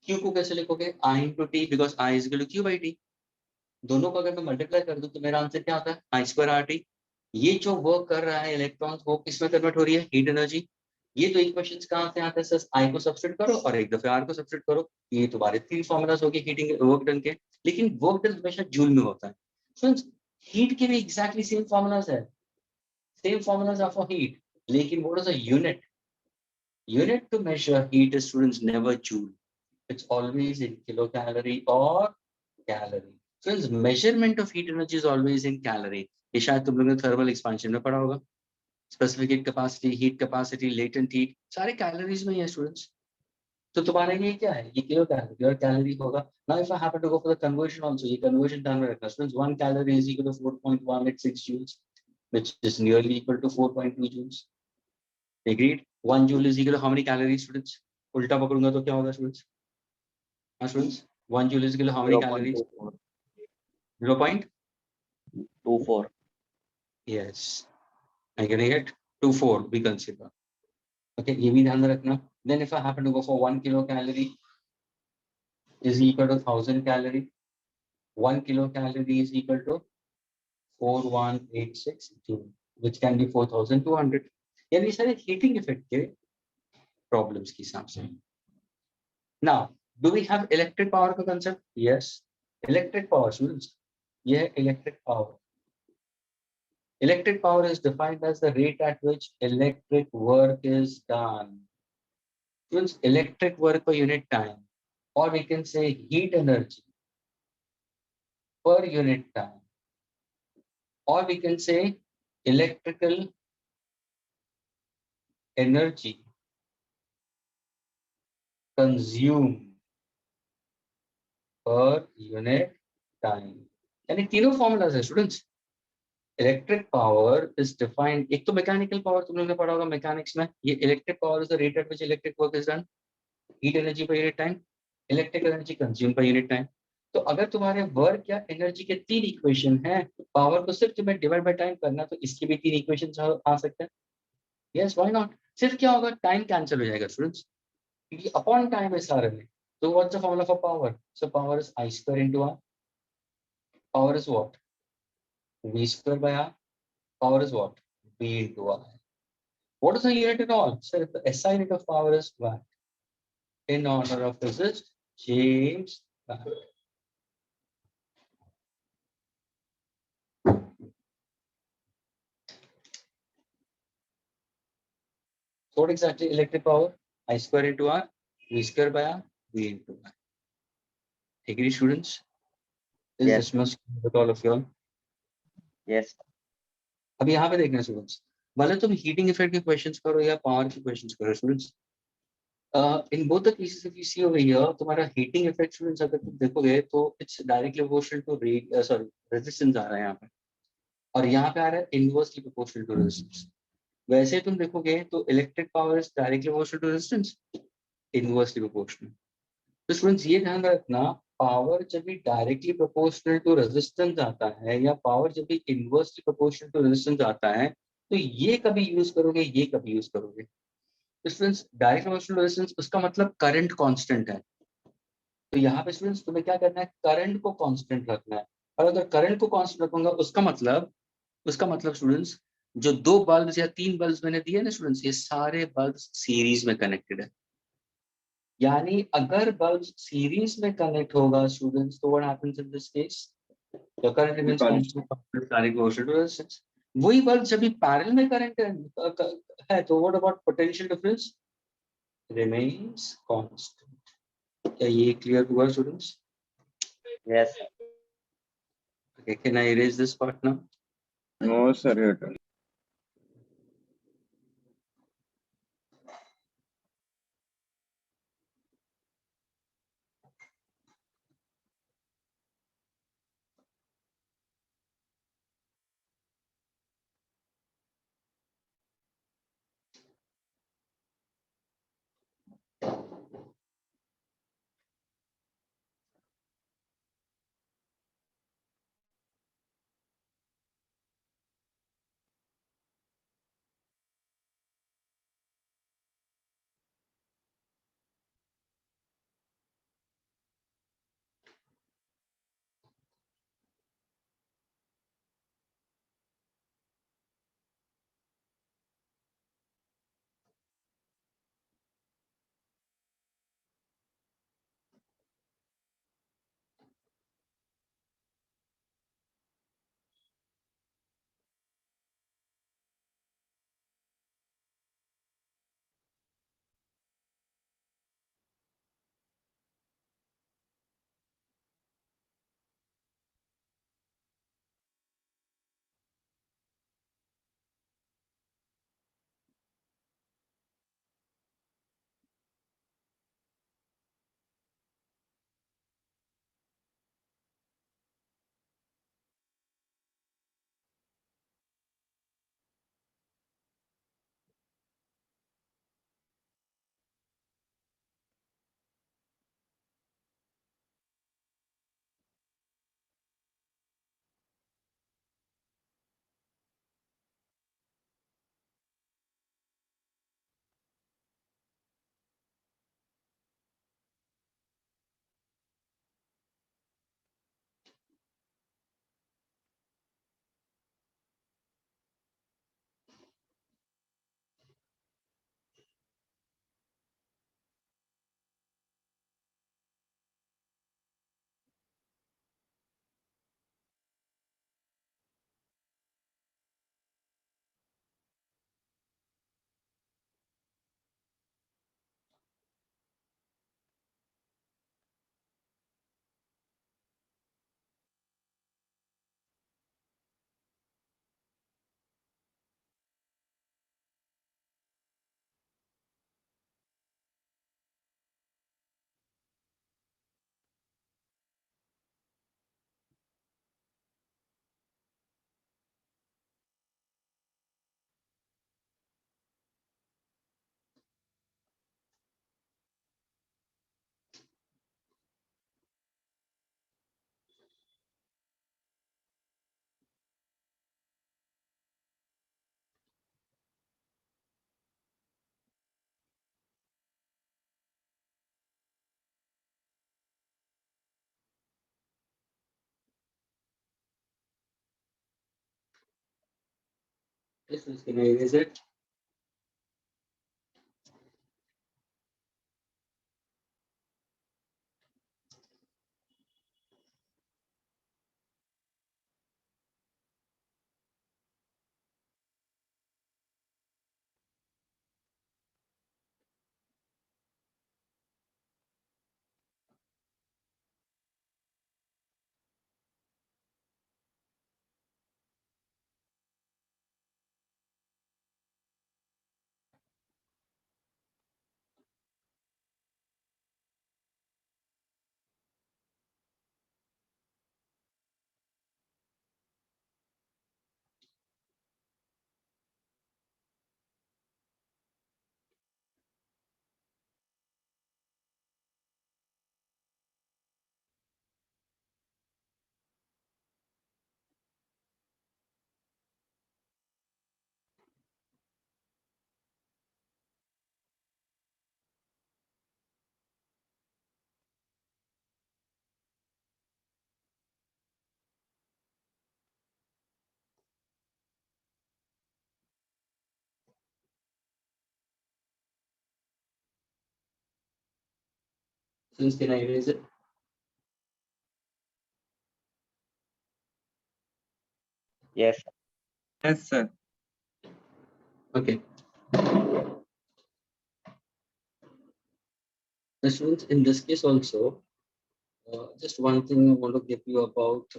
Q को कैसे लिखोगे? I into T, because I is equal to Q by T। दोनों को अगर मैं मल्टीप्लाई कर दूं तो मेरा आंसर क्या आता है? I square RT। ये जो वर्क कर रहा है इलेक्ट्रॉन्स, वो किसमें कन्वर्ट हो रही है? Heat energy. ये तो इक्वेशंस कहां से आते हैं सर? I को सब्स्टिट्यूट करो और एक दफे R को सब्स्टिट्यूट करो। ये तुम्हारे 3 फॉर्मूलाज हो गए हीटिंग वर्क डन के, लेकिन वर्क डन हमेशा जूल में होता है। फ्रेंड्स, हीट के भी एग्जैक्टली सेम फॉर्मूलाज है, same formulas are for heat, लेकिन what is the unit? Unit to measure heat is, students, never joule. It's always in kilocalorie or calorie. Friends, measurement of heat energy is always in calorie. ये शायद तुम लोगों ने thermal expansion में पढ़ा होगा। Specific heat capacity, latent heat, सारे calories में ही है स्टूडेंट्स। तो तुम्हारे लिए क्या है? ये किलो कैलोरी और कैलोरी होगा। Now if I happen to go for the conversion also, ये कन्वर्जन ध्यान में रखना students. 1 calorie is equal to 4.186 joules, which is nearly equal to 4.2 joules. Agreed? 1 joule is equal to how many calories, students? उल्टा पकड़ूंगा तो क्या होगा students? हाँ students, 1 joule is equal to how many calories? 0.24. Yes, I'm getting it. 24 we consider. Okay, ये भी ध्यान में रखना। Then if I happen to go for 1 kilocalorie is equal to 1000 calorie. 1 kilocalorie is equal to 4186 joule, which can be 4200. यानी सारे heating effect के problems के हिसाब से। Now, do we have electric power का concept? Yes, electric power students, ये है electric power. Electric power is defined as the rate at which electric work is done. Students, electric work per unit time, or we can say heat energy per unit time, or we can say electrical energy consumed per unit time. यानी तीनों formulas है students. Electric power is defined, एक तो mechanical power तुम लोगों ने पढ़ा होगा मैकेनिक्स में, ये electric power is the rate at which electric work is done, heat energy per unit time, electric energy consume per unit time. तो अगर तुम्हारे वर्क या एनर्जी के 3 इक्वेशन हैं, पावर को सिर्फ तुम्हें डिवाइड बाय टाइम करना, तो इसके भी 3 इक्वेशन आ सकते हैं। Yes, why not. सिर्फ क्या होगा, टाइम कैंसिल हो जाएगा स्टूडेंट्स, क्योंकि अपॉन टाइम है सारे में। तो what's the formula for power? So power is I square into R. Power is what? v square by r. Power is what? v into r. What is the unit at all? Sir, the SI unit of power is watt. In honor of physicist James Watt. So what exactly electric power? I square into r, v square by r, v into r. Agree, students? Is Yes. this much with all of you all? Yes. अब यहाँ पे देखना students, भले तुम heating effect के questions करो या power के क्वेश्चंस करो students, in both the cases if you see over here, तुम्हारा हीटिंग इफेक्ट स्टूडेंट्स अगर तुम देखोगे तो it's directly proportional to rate, sorry resistance आ रहा है यहाँ पे, और यहाँ पे आ रहा है इनवर्सली प्रोपोर्शनल टू रेजिस्टेंस। वैसे तुम देखोगे तो electric power is directly proportional to resistance, inversely proportional. तो स्टूडेंट्स ये ध्यान रखना, पावर जब भी डायरेक्टली प्रोपोर्शनल टू रेजिस्टेंस आता है या पावर जब भी इनवर्सली प्रोपोर्शनल टू रेजिस्टेंस आता है, तो ये कभी यूज करोगे, ये कभी यूज करोगे। तो स्टूडेंट्स डायरेक्ट प्रोपोर्शनल रेजिस्टेंस उसका मतलब करंट कांस्टेंट है, तो यहाँ पे स्टूडेंट्स तुम्हें क्या करना है, करंट को कांस्टेंट रखना है। और अगर करंट को कांस्टेंट रखूंगा उसका मतलब स्टूडेंट्स, जो 2 बल्ब या 3 बल्ब मैंने दिए ना स्टूडेंट्स, ये सारे बल्ब सीरीज में कनेक्टेड है। यानी अगर बल्ब सीरीज में कनेक्ट होगा स्टूडेंट्स, तो what happens in this case, the current remains constant direct proportional to resistance. वही बल्ब जब भी पैरेलल में करंट है तो what about potential difference, remains constant. क्या ये क्लियर हुआ students? Yes. Okay, can I erase this part now? No, sir. You don't. Yes, miss, can I erase it? Since can I erase it? Yes. Yes, sir. Okay. The students, in this case also, just one thing I want to give you about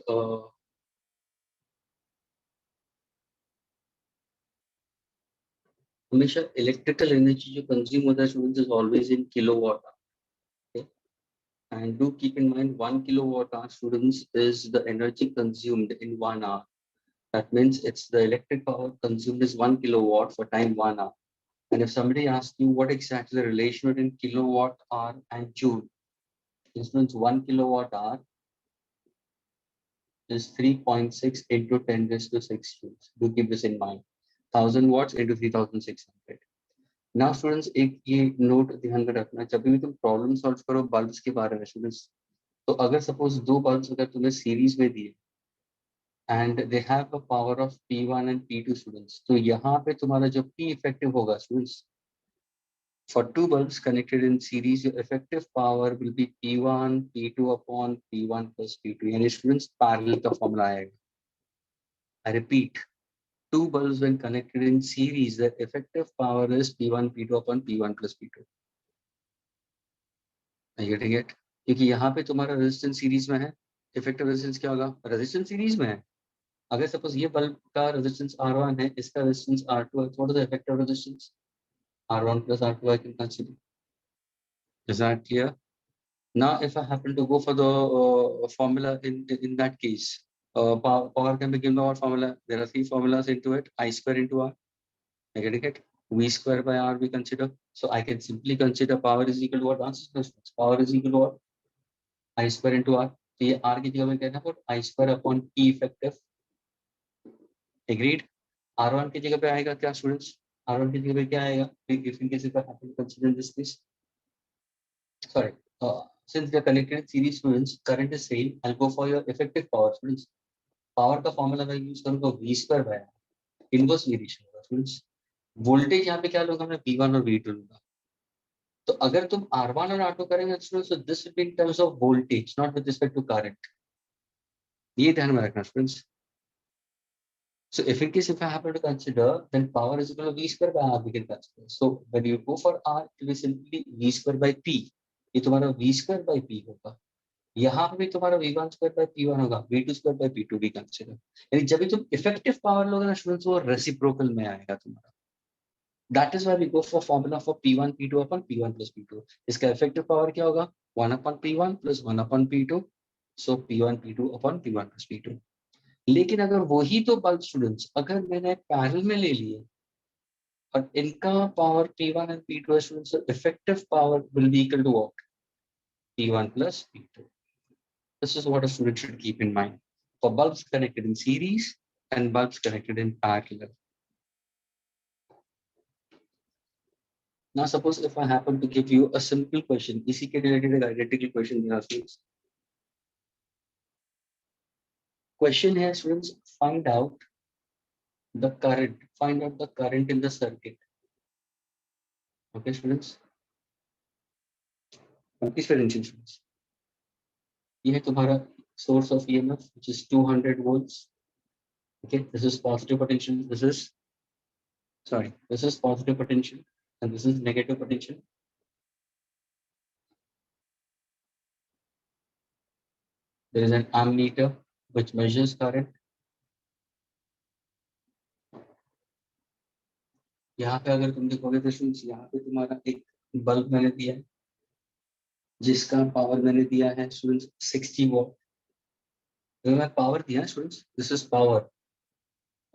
हमेशा electrical energy जो consume होता है students is always in kilowatt hour. Okay? And do keep in mind 1 kilowatt hour students is the energy consumed in 1 hour. That means it's the electric power consumed is 1 kilowatt for time 1 hour. And if somebody asks you what exactly the relation between kilowatt hour and joule, this means 1 kilowatt hour is 3.6 into 10 raised to 6 joules. Do keep this in mind. 1000 watts into 3600. Now students, एक ये note ध्यान में रखना, जब भी तुम problem solve करो bulbs के बारे में स्टूडेंट्स, तो अगर सपोज दो बल्ब्स अगर तुम्हें सीरीज में दिए and they have a power of P1 and P2 students, तो यहाँ पे तुम्हारा जो P इफेक्टिव होगा students, for two bulbs connected in series, your effective power will be P1 P2 upon P1 plus P2. यानी students parallel का formula आएगा. I repeat, two bulbs when connected in series, the effective power is P1 P2 upon P1 plus P2. Are you getting it? क्योंकि यहाँ पे तुम्हारा resistance series में है, effective resistance क्या होगा? रेजिस्टेंस सीरीज में है. अगर सपोज ये बल्ब का रेजिस्टेंस R1 है, इसका रेजिस्टेंस R2 है, what is the effective resistance? R1 plus R2 I can consider. Is that clear? Now, if I happen to go for the formula in that case, power can be given by what formula? There are three formulas into it. I square into R. I get it. V square by R we consider. So I can simply consider power is equal to what? Answer questions. Power is equal to what? I square into R. तो ये R की जगह में कहना what? I square upon P effective. Agreed. R1 की जगह पे आएगा क्या students? R1 की जगह पे क्या आएगा? If in case if I happen to consider this case. Sorry. Since they are connected in series students, current is same. I'll go for your effective power students. Power का formula मैं use करूँगा V square by R. Inverse variation होगा students. Voltage यहाँ पे क्या लूँगा मैं? V1 और V2 लूँगा. तो अगर तुम R1 और R2 करेंगे students, so this will be in terms of voltage, not with respect to current. ये ध्यान में रखना students. So if in case if I happen to consider, then power is equal to V square by R we can consider. So when you go for R, it will be simply V square by P. ये तुम्हारा V square by P होगा. यहाँ पे भी तुम्हारा V1 square by P1 होगा, V2 square by P2 भी consider. यानी जब भी तुम इफेक्टिव पावर लोगे ना स्टूडेंट्स, वो रेसिप्रोकल में आएगा तुम्हारा. That is why we go for formula for P1 P2 upon P1 plus P2. इसका इफेक्टिव पावर क्या होगा? 1 upon P1 plus 1 upon P2. So P1 P2 upon P1 plus P2. लेकिन अगर वही तो बल्ब स्टूडेंट्स अगर मैंने पैरेलल में ले लिए और इनका power P1 and P2 students, effective power will be equal to what? P1 plus P2. This is what a student should keep in mind for bulbs connected in series and bulbs connected in parallel. Now, suppose if I happen to give you a simple question, इसी के related एक identical question here, students. Question here, students, find out the current, find out the current in the circuit. Okay, students. Please pay attention, students. ये है तुम्हारा source of EMF, which is 200 volts. Okay, this is positive potential. This is positive potential, and this is negative potential. There is an ammeter which measures current. यहाँ पे अगर तुम देखोगे तो students, यहाँ पे तुम्हारा एक बल्ब मैंने दिया है जिसका पावर मैंने दिया है स्टूडेंट्स 60 वॉट. मैं पावर दिया students, this is power.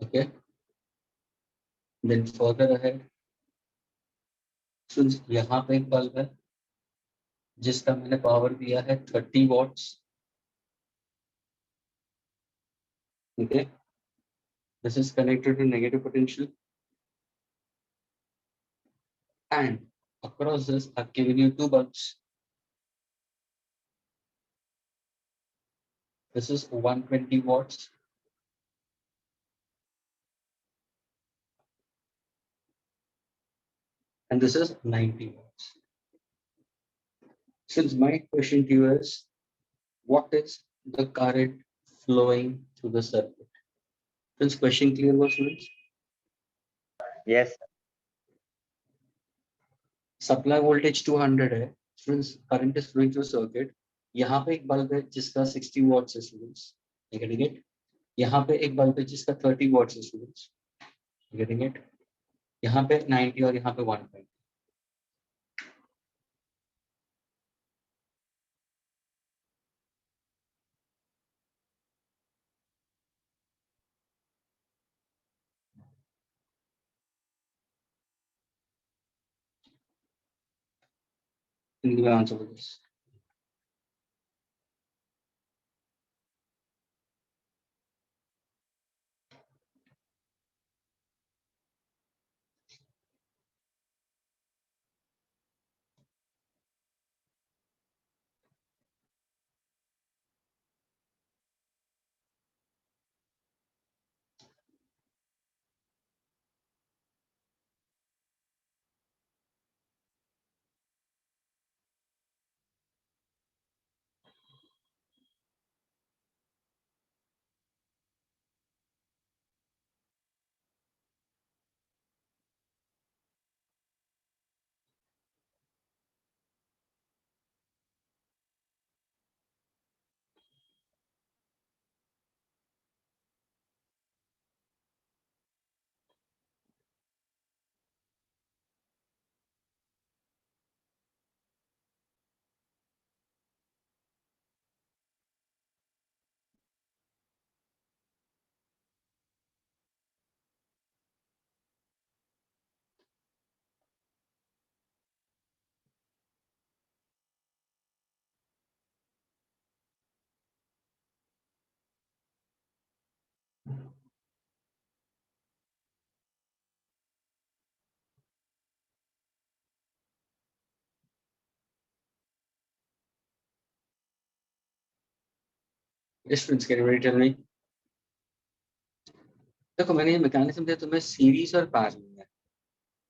Okay, then further ahead students, यहाँ पे एक बल्ब है जिसका मैंने पावर दिया है 30 watts. Okay, this is connected to negative potential and across this I've given you two bulbs. This is 120 watts and this is 90 watts. Since my question to you is, what is the current flowing through the circuit? This question clear was, students? Yes. Supply voltage 200 है students, current is flowing through circuit. यहाँ पे एक bulb है जिसका 60 watts है students, getting it? यहाँ पे एक बल्ब है जिसका 30 watts है students, getting it? यहाँ पे 90 और यहाँ पे 120. Can you give an answer for this? Yes, friends, can you tell me? देखो मैंने ये मैकेनिज्म दिया तुम्हें सीरीज और पैरेलल में.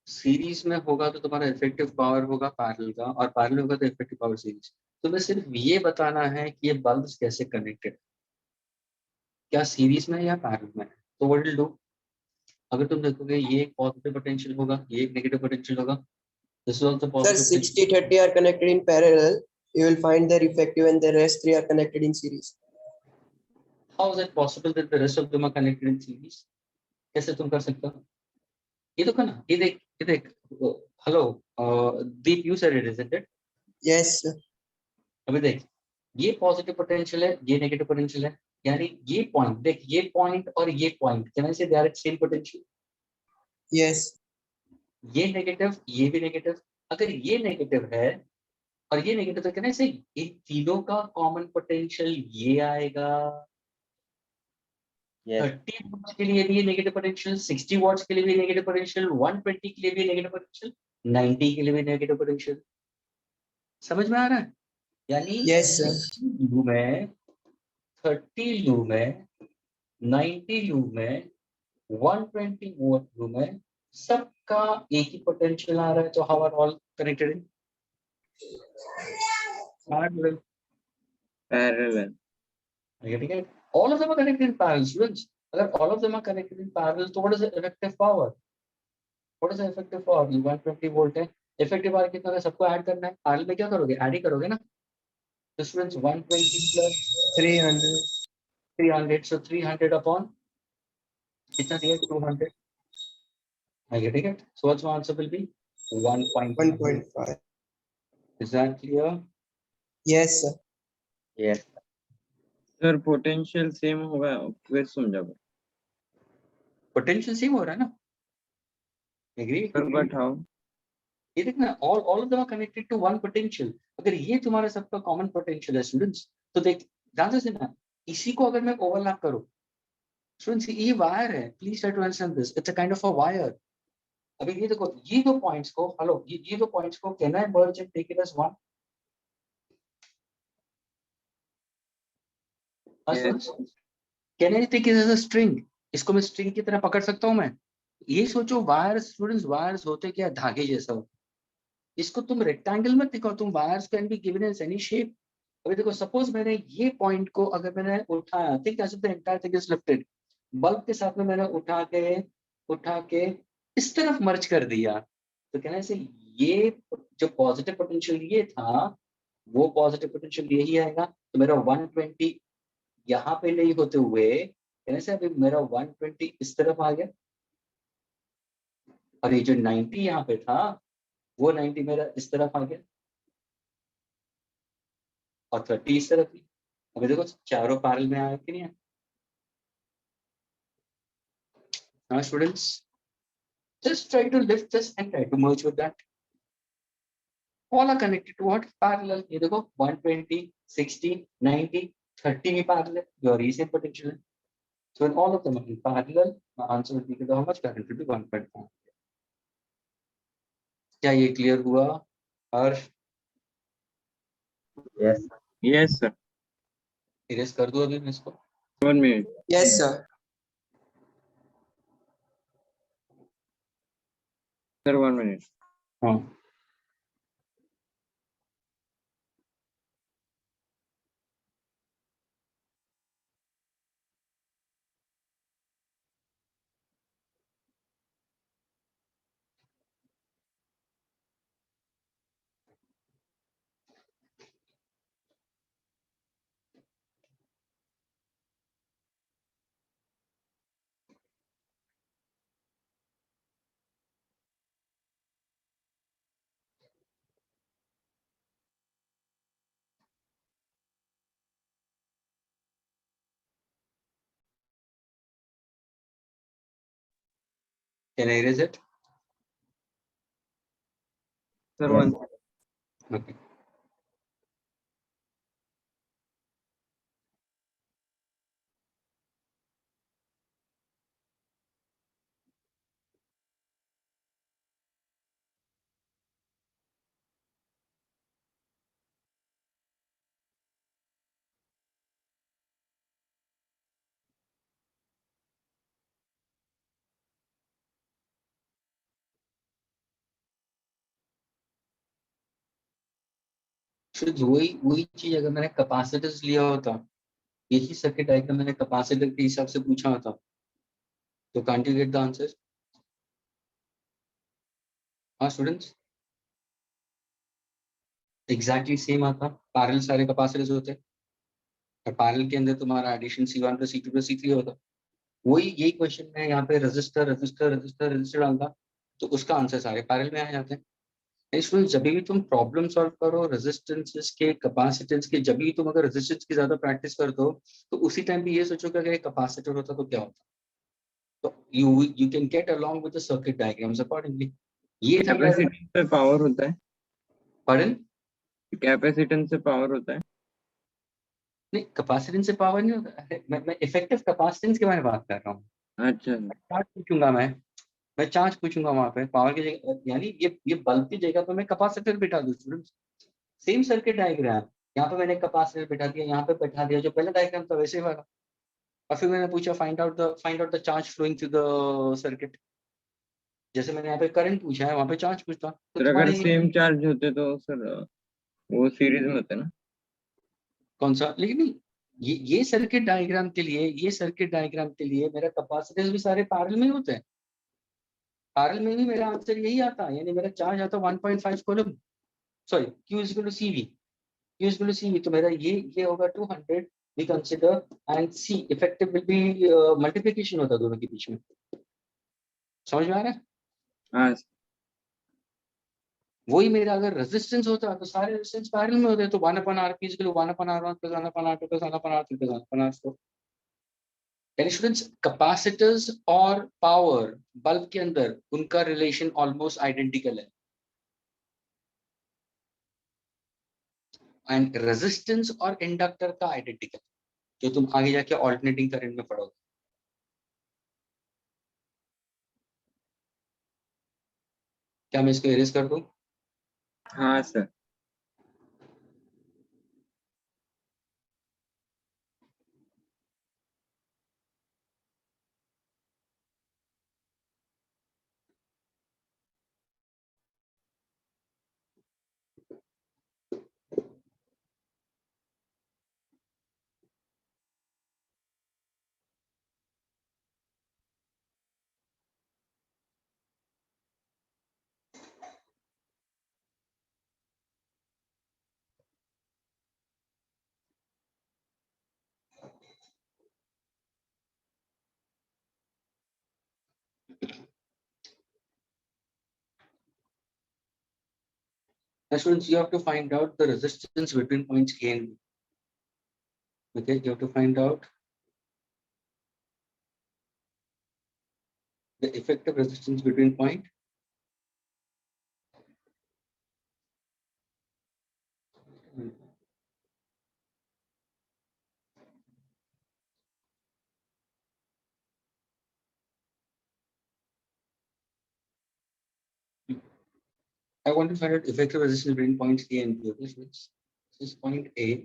सीरीज में होगा तो तुम्हारा इफेक्टिव पावर होगा पैरेलल का, और पैरेलल होगा तो इफेक्टिव पावर सीरीज. तुम्हें सिर्फ ये बताना है कि ये बल्ब्स कैसे कनेक्टेड, क्या सीरीज में है या पैरेलल में है. तो व्हाट विल डू, अगर तुम देखोगे ये एक पॉजिटिव पोटेंशियल होगा, ये एक नेगेटिव पोटेंशियल होगा. This is also Sir, positive. 60-30 are connected in parallel. You will find their effective and the rest 3 are connected in series. How is it possible that the rest of them are connected in series? कैसे तुम कर सकते हो? ये देखो ना, ये देख. Hello Deep, you said it, isn't it? Yes, sir. अभी देख, ये पॉजिटिव पोटेंशियल है, ये नेगेटिव पोटेंशियल है, यानी ये पॉइंट देख, ये पॉइंट और ये point, can I say they are at same potential? Yes. ये नेगेटिव, ये भी नेगेटिव. अगर ये नेगेटिव है और ये नेगेटिव है, कैन आई से इन तीनों का कॉमन पोटेंशियल ये आएगा. Yes. 30 वॉट्स के लिए भी ये नेगेटिव पोटेंशियल, 60 वॉट्स के लिए भी नेगेटिव पोटेंशियल, 120 के लिए भी नेगेटिव पोटेंशियल, 90 के लिए भी नेगेटिव पोटेंशियल. समझ में आ रहा है? यानी Yes, sir. 60 लूप में, 30 लूप में, 90 लूप में 120 वोल्ट में सबका एक ही पोटेंशियल आ रहा है, तो how are all connected in parallel? Parallel. Getting it? All of them are connected in parallel, students. Agar all of them are connected in parallel, so what is the effective power? What is the effective power? 120 volt है, effective power कितना है? सबको add करना है, parallel में क्या करोगे, add ही करोगे ना। तो स्टूडेंट्स 120 प्लस 300 300, so 300 अपॉन कितना दिया, 200. I getting it? So what's my answer will be 1.5. 1.5 Is that clear? yes sir Yes. Sir potential same होगा, फिर समझा Potential सेम हो रहा है ना, एग्री? Sir, but how? ये देखना, all of them are connected to one potential. अगर ये तुम्हारा सबका कॉमन पोटेंशियल है स्टूडेंट्स, तो देख ध्यान से ना, इसी को अगर मैं ओवरलैप करूं स्टूडेंट्स, ये वायर है, please try to understand this, it's a kind of a wire. अभी ये देखो, ये दो पॉइंट्स को, हेलो, ये दो पॉइंट्स को can I merge and take it as one? Can I take it as a string? इसको मैं स्ट्रिंग की तरह पकड़ सकता हूं मैं? ये सोचो, वायर स्टूडेंट्स, वायर्स होते क्या, धागे जैसा होता. इसको तुम रेक्टेंगल मत देखो, तुम wires can be given in any shape. अभी देखो, सपोज मैंने ये पॉइंट को अगर मैंने उठाया, think as if the entire thing is lifted, bulb के साथ में मैंने उठा के इस तरफ मर्ज कर दिया, तो कहना से ये जो पॉजिटिव पोटेंशियल ये था, वो पॉजिटिव पोटेंशियल यही आएगा. तो मेरा 120 यहाँ पे नहीं होते हुए कहने से अभी मेरा 120 इस तरफ आ गया, और ये जो 90 यहाँ पे था, वो 90 मेरा इस तरफ आ गया, और 30 इस तरफ भी. अभी देखो चारों पैरेलल में आया कि नहीं है? Now students, just try to lift this and try to merge with that. All are connected to what? Parallel. ये देखो 120, 60, 90, 30 भी parallel. Your recent potential. So when all of them are in parallel, my answer will be how much current will be 1.5. क्या ये clear हुआ? हर्ष, Yes. Yes sir. erase कर दो अभी मैं इसको. 1 minute. yes sir sir 1 minute. हाँ. Can I erase it? Sir Yes. 1. Okay. तो वही चीज अगर मैंने कैपेसिटर्स लिया होता, यही सर्किट डायग्राम मैंने कैपेसिटर के हिसाब से पूछा होता, तो can't you get the answer? हाँ स्टूडेंट्स, एग्जैक्टली सेम आता, पैरेलल सारे कैपेसिटर्स होते, और पैरेलल के अंदर तुम्हारा addition C1 plus C2 plus C3 होता. वही यही क्वेश्चन में यहाँ पे रजिस्टर रजिस्टर रजिस्टर रजिस्टर डालता, तो उसका आंसर सारे पैरेलल में आ जाते हैं. इसमें जब भी तुम प्रॉब्लम सॉल्व करो रेजिस्टेंसेस के, कैपेसिटेंस के, जब भी तुम अगर रेजिस्टेंस की ज्यादा प्रैक्टिस करते हो, तो उसी टाइम भी ये सोचो कि अगर एक कैपेसिटर होता तो क्या होता. तो you can get along with the circuit diagrams accordingly. ये था कैपेसिटेंस से पावर होता है. पढ़न. कैपेसिटेंस से पावर होता है. नहीं, कैपेसिटेंस से पावर नहीं होता. अरे, मैं इफेक्टिव कैपेसिटेंस के बारे में बात कर रहा हूँ. अच्छा. चार्ज पूछूंगा मैं चार्ज पूछूंगा वहां पे पावर की जगह, यानी ये बल्ब की जगह पे मैं कैपेसिटर बिठा दूं स्टूडेंट्स. सेम सर्किट डायग्राम, यहाँ पे मैंने कैपेसिटर बिठा दिया, यहाँ पे बैठा दिया, जो पहले डायग्राम था वैसे वाला. और फिर मैंने पूछा find out the charge flowing through the circuit. जैसे मैंने यहाँ पे करंट पूछा है, वहां पे चार्ज पूछता। तो सर अगर तुम्हारे सेम चार्ज होते तो सर वो सीरीज में होते ना। कौन सा, लेकिन नहीं, ये सर्किट डायग्राम के लिए, ये सर्किट डायग्राम के लिए मेरा कैपेसिटेंस भी सारे पैरेलल में होते हैं। पैरेलल में भी मेरा आंसर यही आता है, यानी मेरा चार्ज आता है 1.5 coulomb, sorry Q is equal to CV, Q is equal to CV, तो मेरा ये होगा 200 we consider, and C effective will be multiplication होता है दोनों के बीच में। समझ में आ रहा है? हाँ वही मेरा अगर रेजिस्टेंस होता तो सारे रेजिस्टेंस पैरेलल में होते, तो 1/R P is equal to 1/R1 plus 1/R2 plus 1/R3 plus 1/R4। यानी स्टूडेंट्स कैपेसिटर्स और पावर बल्ब के अंदर उनका रिलेशन ऑलमोस्ट आइडेंटिकल है, एंड रेजिस्टेंस और इंडक्टर का आइडेंटिकल, जो तुम आगे जाके ऑल्टरनेटिंग करंट में पढ़ोगे। क्या मैं इसको इरेज कर दूं? हाँ sir. Now students, you have to find out the resistance between points A and B. Okay, you have to find out the effective resistance between point I want to find out effective resistance between points A and B. Okay, students, this is point A.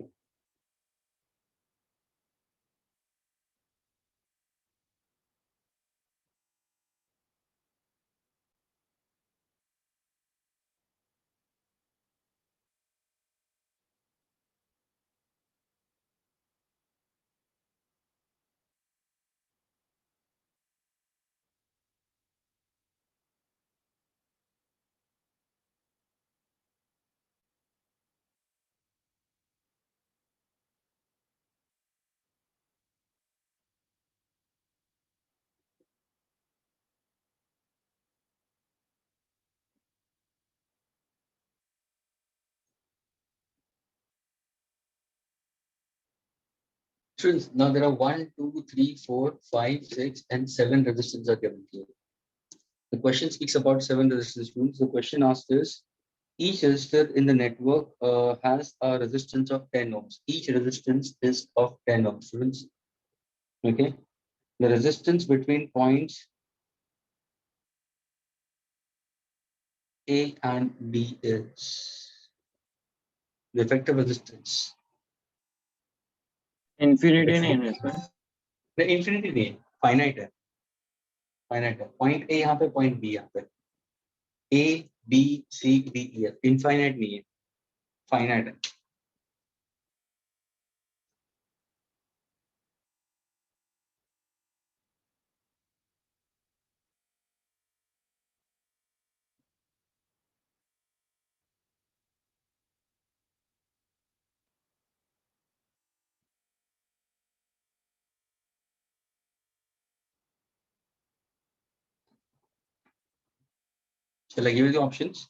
Students, now there are 1, 2, 3, 4, 5, 6, and 7 resistors are given here. The question speaks about 7 resistors. Students, the question asked is, each resistor in the network has a resistance of 10 ohms. Each resistance is of 10 ohms. Students, okay. The resistance between points A and B is the effective resistance. Infinity नहीं है ना इसमें। The infinity नहीं है, finite है, finite है। Point A यहाँ पे, point B यहाँ पे, A B C D E F, infinite नहीं है, finite है। Shall I give you the options?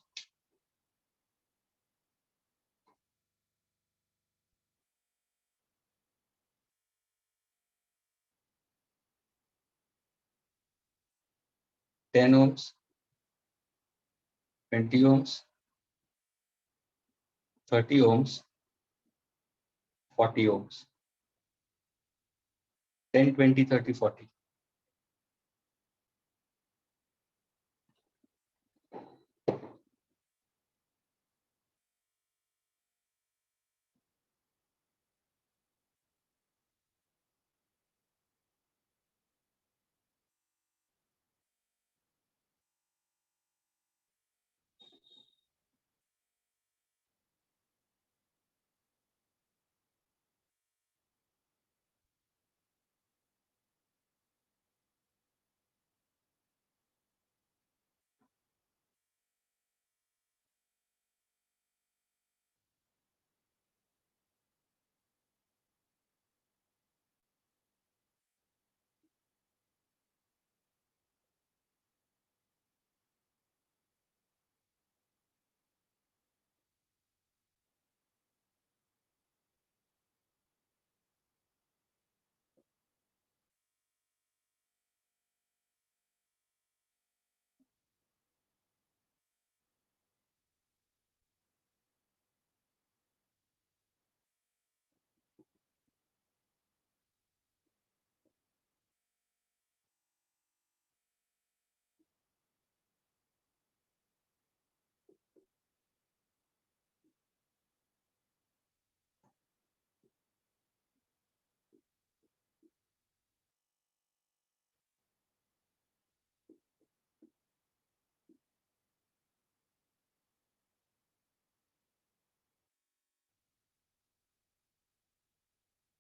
Ten ohms, 20 ohms, 30 ohms, 40 ohms. 10, 20, 30, 40.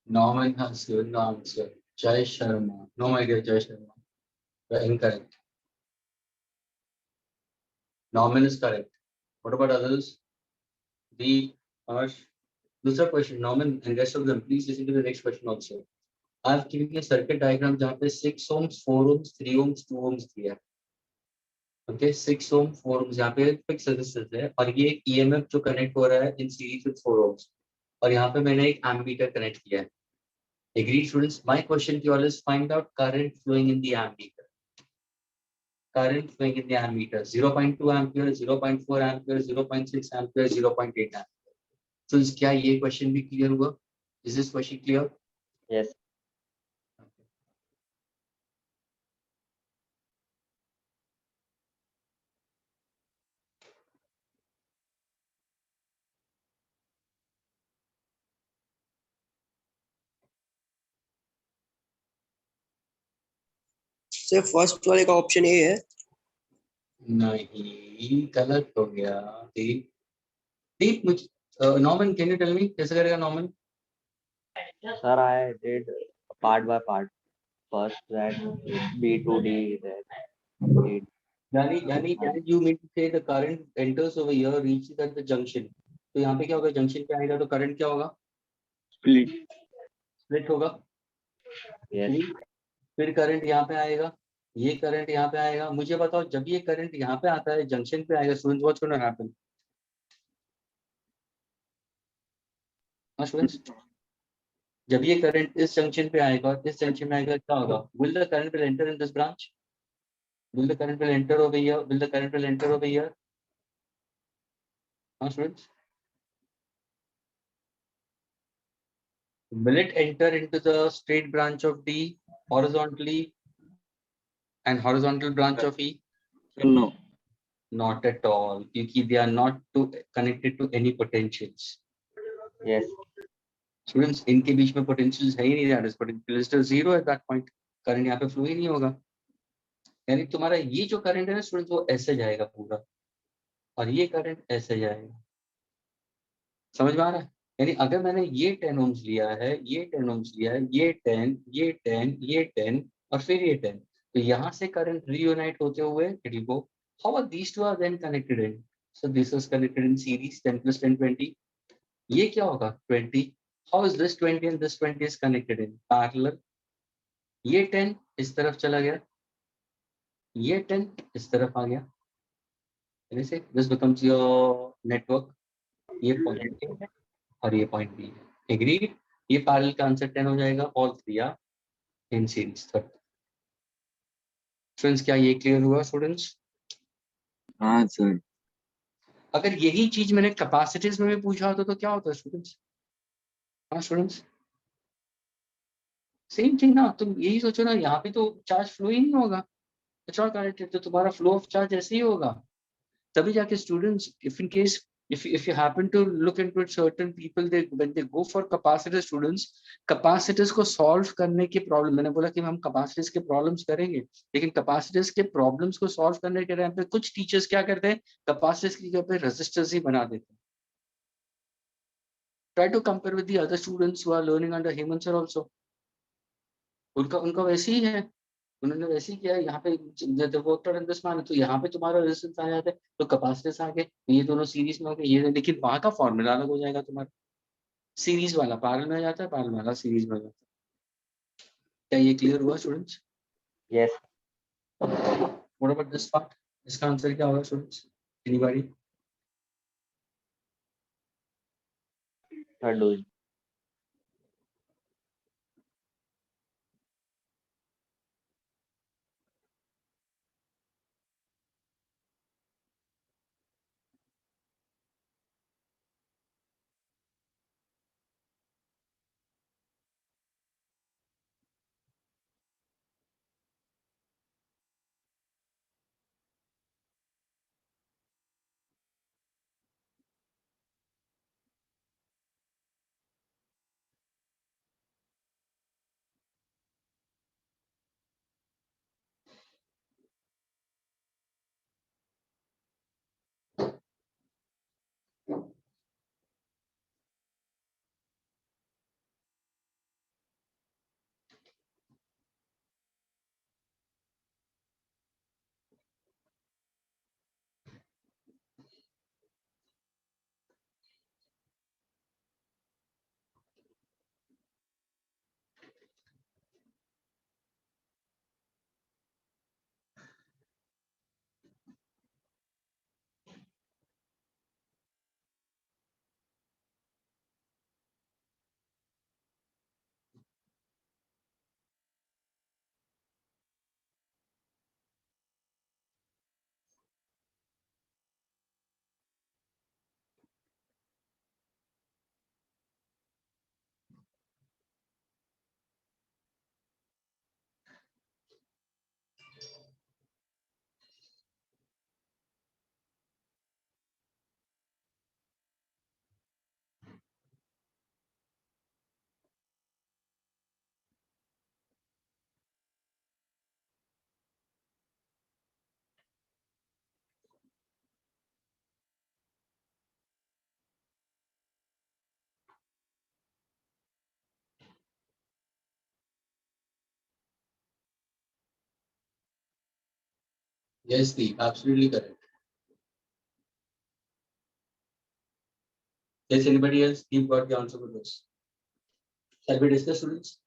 Norman has given the answer. Jai Sharma. No, my dear Jai Sharma. You are incorrect. Norman is correct. What about others? The Harsh. दूसरा question. Norman and rest of them. Please listen to the next question also. I've given you a circuit diagram जहाँ पे 6 ohms, 4 ohms, 3 ohms, 2 ohms दिया है. Okay, 6 ohm, 4 ohms यहाँ पे fix resistance है और ये एक EMF जो कनेक्ट हो रहा है इन सीरीज विद 4 ohms और यहाँ पे मैंने एक एम्मीटर कनेक्ट किया है. Agreed, students? My question to you all is find out current flowing in the ammeter. Current flowing in the ammeter 0.2 ampere, 0.4 ampere, 0.6 ampere, 0.8 ampere. So क्या ये question भी clear हुआ? Is this question clear? Yes. Sir first वाले का option A है. नहीं, गलत हो गया. दीप, दीप मुझे Norman can you tell me कैसे करेगा Norman? Sir, I did part by part. First that B2D, that D. यानी you mean to say the current enters over here reaches at the junction. तो यहाँ पे क्या होगा? जंक्शन पे आएगा तो करंट क्या होगा? split. स्प्लिट होगा. Yes. फिर करंट यहाँ पे आएगा, ये करंट यहाँ पे आएगा. मुझे बताओ जब ये करंट यहाँ पे आता है जंक्शन पे आएगा students what's gonna happen? Students जब ये करंट इस जंक्शन पे आएगा इस जंक्शन में आएगा क्या होगा? Will the current will enter in this branch? Will the current will enter over here? Will the current will enter over here? Students will it enter into the straight branch of D horizontally and horizontal branch of E? No. Not at all, क्योंकि they are not connected to any potentials. Yes. Students इनके बीच में potentials है ही नहीं. That is potential is zero at that point. Current यहाँ पे flow ही नहीं होगा. यानी तुम्हारा ये जो करंट है ना स्टूडेंट्स वो ऐसे जाएगा पूरा और ये करंट ऐसे जाएगा. समझ में आ रहा है? यानी अगर मैंने ये 10 ohms लिया है, ये 10 ohms लिया है, ये 10, ये 10, ये 10 और फिर ये 10, तो यहाँ से करंट reunite होते हुए it will go. How are these two are then connected in? So this is connected in series 10 plus 10 20. ये क्या होगा? 20. How is this 20 and this 20 is connected in parallel? ये 10 इस तरफ चला गया, ये 10 इस तरफ आ गया. जैसे this becomes your network. ये पॉइंट A और ये पॉइंट B है. Agreed? ये पैरेलल का आंसर 10 हो जाएगा. All three are in series. Students क्या ये क्लियर हुआ स्टूडेंट्स? हाँ सर. अगर यही चीज मैंने कैपेसिटीज में भी पूछा होता तो क्या होता स्टूडेंट्स? हाँ स्टूडेंट्स सेम थिंग ना. तुम यही सोचो ना, यहाँ पे तो चार्ज फ्लो ही नहीं होगा. शॉर्ट कनेक्टेड तो तुम्हारा फ्लो ऑफ चार्ज ऐसे ही होगा. तभी जाके students if in case if you happen to look into it, certain people they when they go for capacitor students, capacitors को solve करने की प्रॉब्लम, मैंने बोला कि हम capacitors के प्रॉब्लम्स करेंगे, लेकिन capacitors के प्रॉब्लम्स को सॉल्व करने के टाइम पे कुछ टीचर्स क्या करते हैं, capacitors की जगह पे resistors ही बना देते हैं. Try to compare with the other students who are learning under Hemant sir also. उनका उनका वैसे ही है, उन्होंने वैसे ही किया है. यहाँ पे तो यहाँ पे तुम्हारा रेजिस्टेंस आ जाता है तो कैपेसिटेंस आ गए, ये दोनों सीरीज में हो गए. ये लेकिन वहां का फॉर्मूला अलग हो जाएगा तुम्हारा. सीरीज वाला पैरेलल में आ जाता है, पैरेलल वाला सीरीज में आ जाता है. क्या ये क्लियर हुआ students? Yes. What about this part? इसका आंसर क्या होगा students? Anybody? Third dose. Yes, Deep, absolutely correct. Yes, anybody else? Deep got the answer for this. Shall we discuss, students?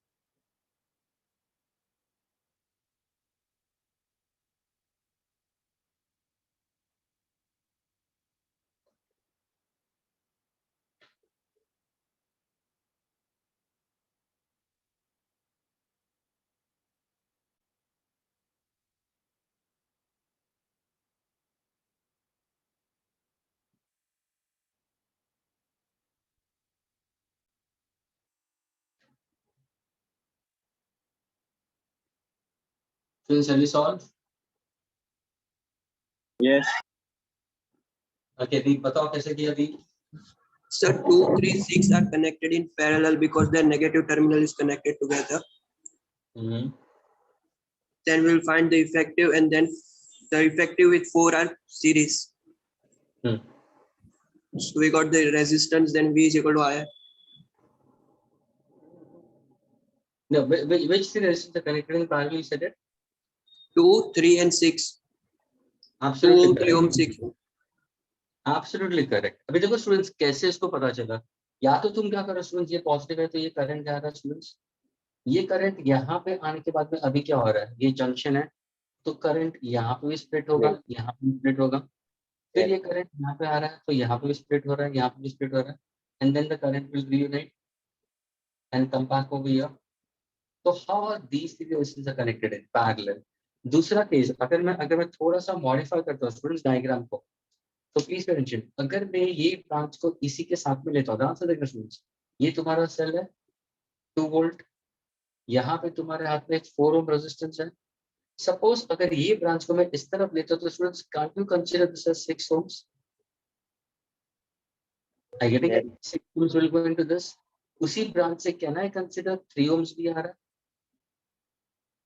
Students, shall we solve? Yes. Okay, Deep, बताओ कैसे किया Deep? Sir, 2, 3, 6 are connected in parallel because their negative terminal is connected together. Then we'll find the effective, and then the effective with 4 are series. Hmm. So we got the resistance, then V is equal to I. No, which three resistors are connected in parallel? You said it. 2, 3, and 6. 2 Absolutely 3 ohm correct. 6. Absolutely correct. अभी देखो students कैसे इसको पता चला, या तो तुम क्या करो स्टूडेंट्स, ये पॉजिटिव है तो ये करंट जा रहा है स्टूडेंट्स, ये करंट यहाँ पे आने के बाद में अभी क्या हो रहा है, ये जंक्शन है तो करंट यहाँ पे भी स्प्लिट होगा, यहाँ पे भी स्प्लिट होगा, फिर ये करंट यहाँ पे आ रहा है तो यहाँ पे भी स्प्लिट हो रहा है, यहाँ पे भी स्प्लिट हो रहा है, and then the current will reunite and come back over here. तो how are these three resistance are connected in parallel. दूसरा केस, अगर मैं थोड़ा सा मॉडिफाई करता हूँ स्टूडेंट्स डायग्राम को, तो प्लीज पे अटेंशन, अगर मैं ये ब्रांच को इसी के साथ में लेता हूँ, ध्यान से देखना स्टूडेंट्स, ये तुम्हारा सेल है 2 वोल्ट, यहाँ पे तुम्हारे हाथ में एक 4 ओम रेजिस्टेंस है. सपोज अगर ये ब्रांच को मैं इस तरफ लेता हूँ तो students can't you consider this as 6 ohms? I getting it? 6 ohms will go into this. उसी ब्रांच से कैन आई कंसीडर 3 ओम्स भी आ रहा है.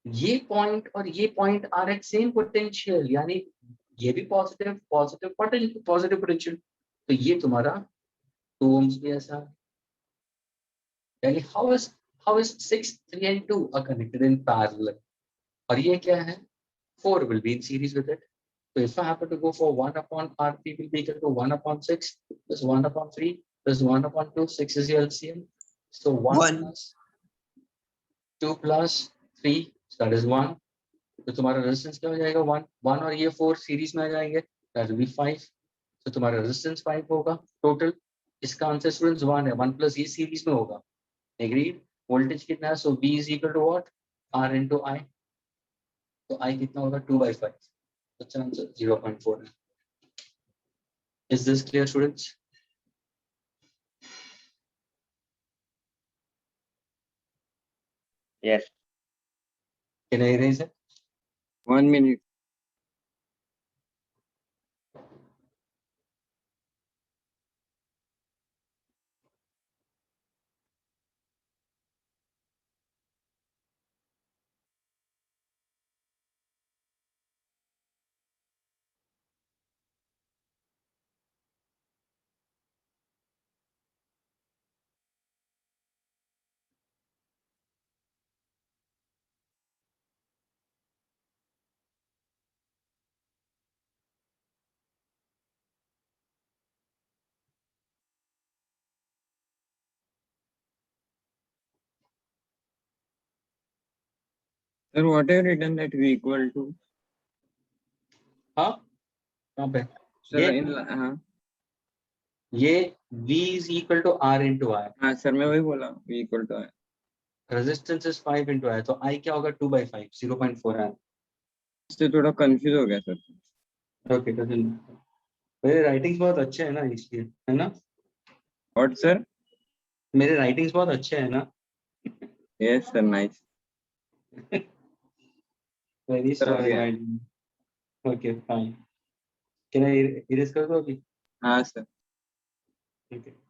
ये पॉइंट और ये point are at same potential, यानी ये भी पॉजिटिव पॉजिटिव पॉजिटिव पोटेंशियल, तो ये तुम्हारा 2 ओम्स भी ऐसा है. यानी how is 6 3 and 2 are connected in parallel, और ये क्या है, 4 will be in series with it. So if I happen to go for 1 upon RP will be equal to 1 upon 6 plus 1 upon 3 plus 1 upon 2, 6 is the LCM. So 1 1. plus 2 plus 3, so that is 1. तो तुम्हारा resistance क्या हो जाएगा, 1 1 और ये 4 series में आ जाएंगे, that will be 5. तो तुम्हारा रेजिस्टेंस 5 होगा टोटल. इसका आंसर स्टूडेंट्स 1 है, 1 प्लस ये सीरीज में होगा. एग्रीड. वोल्टेज कितना है, so V is equal to what, R into I. तो I कितना होगा, 2/5. अच्छा आंसर 0.4 है. Is this clear students? Yes. Can I erase it? 1 minute. Sir, what have you written that V equal to? हाँ, कहाँ पे? Sir, ये in ये V is equal to R into I. हाँ सर मैं वही बोला V equal to I. Resistance is 5 into I, तो I क्या होगा, 2/5, 0.4 है. इससे थोड़ा कंफ्यूज हो गया सर. ओके, तो मेरे राइटिंग्स बहुत अच्छे हैं ना, इसलिए है ना, What sir? मेरे राइटिंग्स बहुत अच्छे हैं ना. Yes sir, nice. Very Sir, हो सॉरी. गया. Okay fine. Can I erase कर दो अभी? हाँ सर. ठीक है.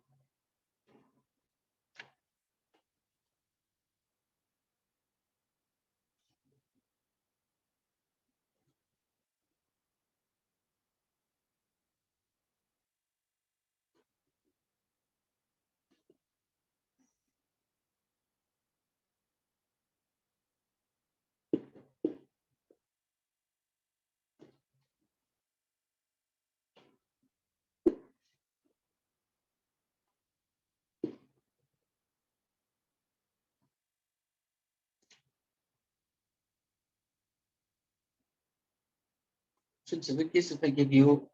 So in case if I give you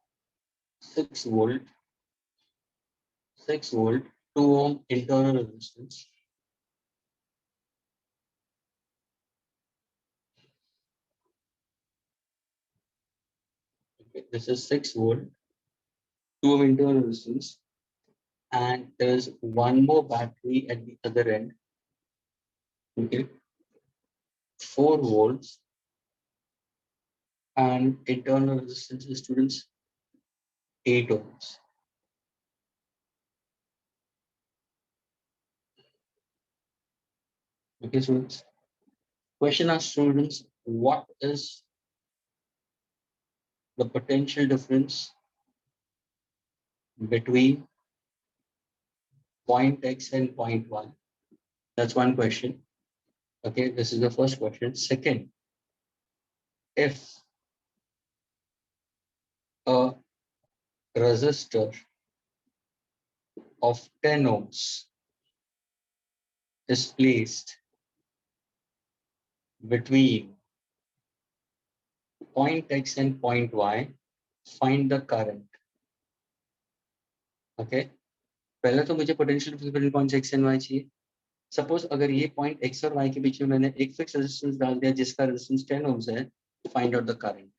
6 volt, 6 volt, 2 ohm internal resistance. Okay, this is 6 volt, 2 ohm internal resistance, and there's one more battery at the other end. Okay, 4 volts, and internal resistance is, students, 8 ohms. Okay, students. Question asks students, what is the potential difference between point X and point Y? That's one question. Okay, this is the first question. Second, if a resistor of 10 ohms is placed between point X and point Y, find the current. Okay, पहले तो मुझे potential difference between point X and Y चाहिए. Suppose अगर ये point X और Y के बीच में मैंने एक फिक्स रेजिस्टेंस डाल दिया जिसका रेजिस्टेंस 10 ohms है, फाइंड आउट द करंट.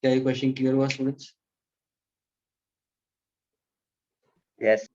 क्या ये क्वेश्चन क्लियर हुआ students? Yes.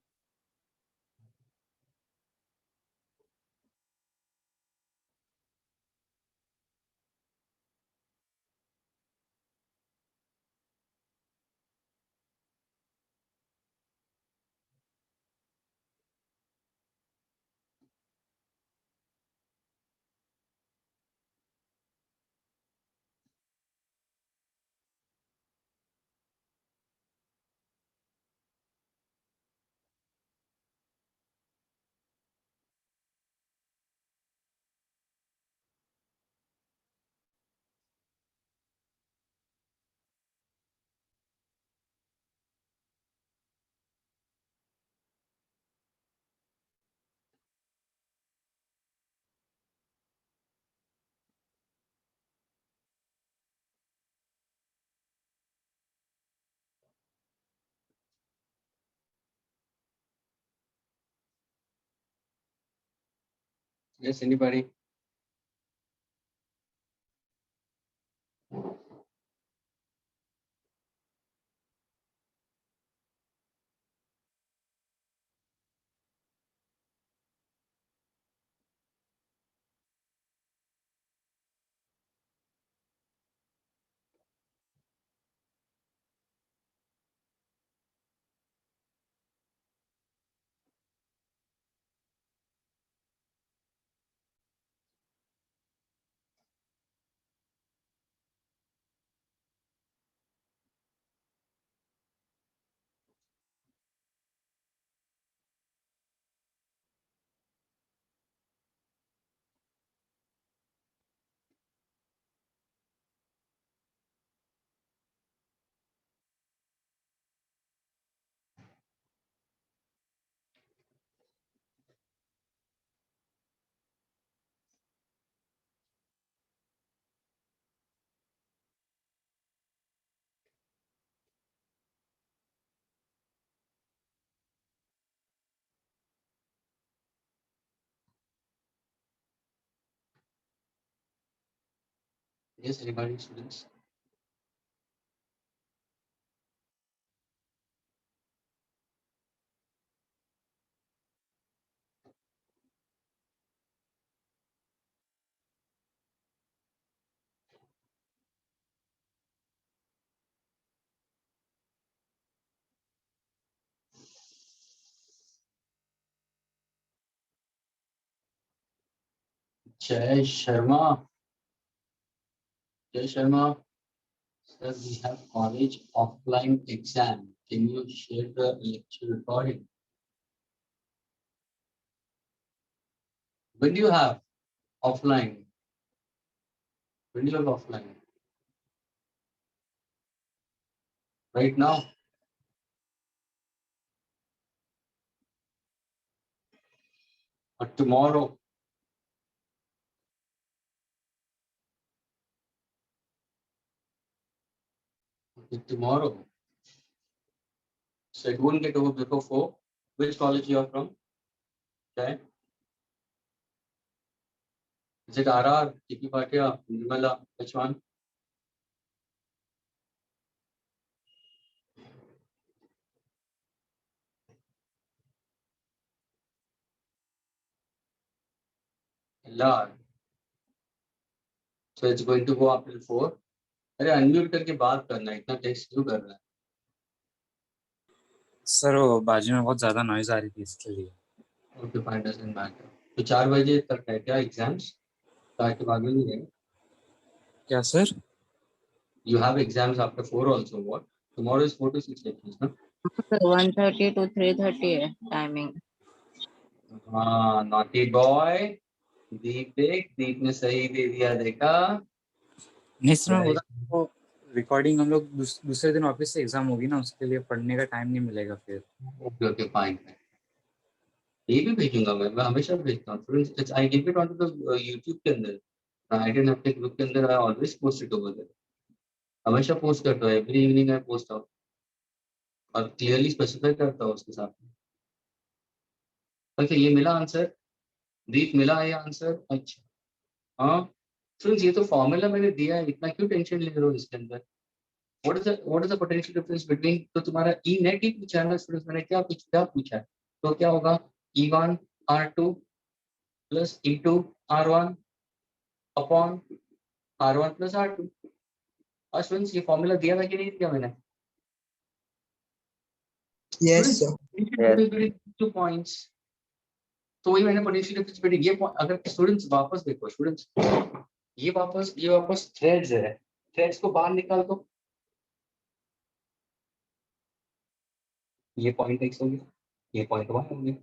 Yes, anybody? Yes, anybody, students? Jay Sharma. Jay Sharma, sir, we have college offline exam. Can you share the lecture recording? When do you have offline? When do you have offline? Right now? Or tomorrow? tomorrow. So it won't get over before 4. Which college you are from? Okay. Is it RR, TP Bhatia, Nirmala? Which one? LR. So it's going to go up till 4. अरे unmute करके बात करना, इतना text क्यों कर रहा है? Sir वो बाजू में बहुत ज्यादा नॉइज आ रही थी इसके लिए। Okay fine, doesn't matter. तो 4 बजे तक है क्या एग्जाम्स? ताकि बाद में नहीं है। क्या sir? You have exams after 4 also. What? Tomorrow is 4 to 6 lectures, no? 1:30 to 3:30 है टाइमिंग। हाँ, naughty boy. दीप ने सही दे दिया, देखा? नहीं सर, मैं बोला वो रिकॉर्डिंग हम लोग दूसरे दिन ऑफिस से एग्जाम होगी ना, उसके लिए पढ़ने का टाइम नहीं मिलेगा फिर। Okay okay fine. ये भी भेजूंगा मैं हमेशा भेजता हूँ friends. I give it on to the YouTube के अंदर, आइडेंट अपने ग्रुप के अंदर। I always post it over there, हमेशा पोस्ट करता हूँ। Every evening I post out और क्लियरली स्पेसिफाई करता हूँ उसके साथ में। ओके, ये मिला आंसर? दीप मिला ये आंसर? अच्छा हाँ फ्रेंड्स, ये तो फॉर्मूला मैंने दिया है, इतना क्यों टेंशन ले रहे हो इसके अंदर? What is the potential difference between, तो तुम्हारा ई नेट ही पूछा है ना स्टूडेंट्स, मैंने क्या पूछा है? तो क्या होगा? E1 R2 plus E2 R1 upon R1 plus R2। और स्टूडेंट्स ये फॉर्मूला दिया था कि नहीं दिया मैंने? Yes sir. टू पॉइंट्स, तो वही मैंने पोटेंशियल डिफरेंस बिटवीन ये अगर स्टूडेंट्स वापस देखो स्टूडेंट्स, ये वापस थ्रेड्स है, थ्रेड्स को बाहर निकाल दो। ये पॉइंट x हो गया, ये पॉइंट y हो गया।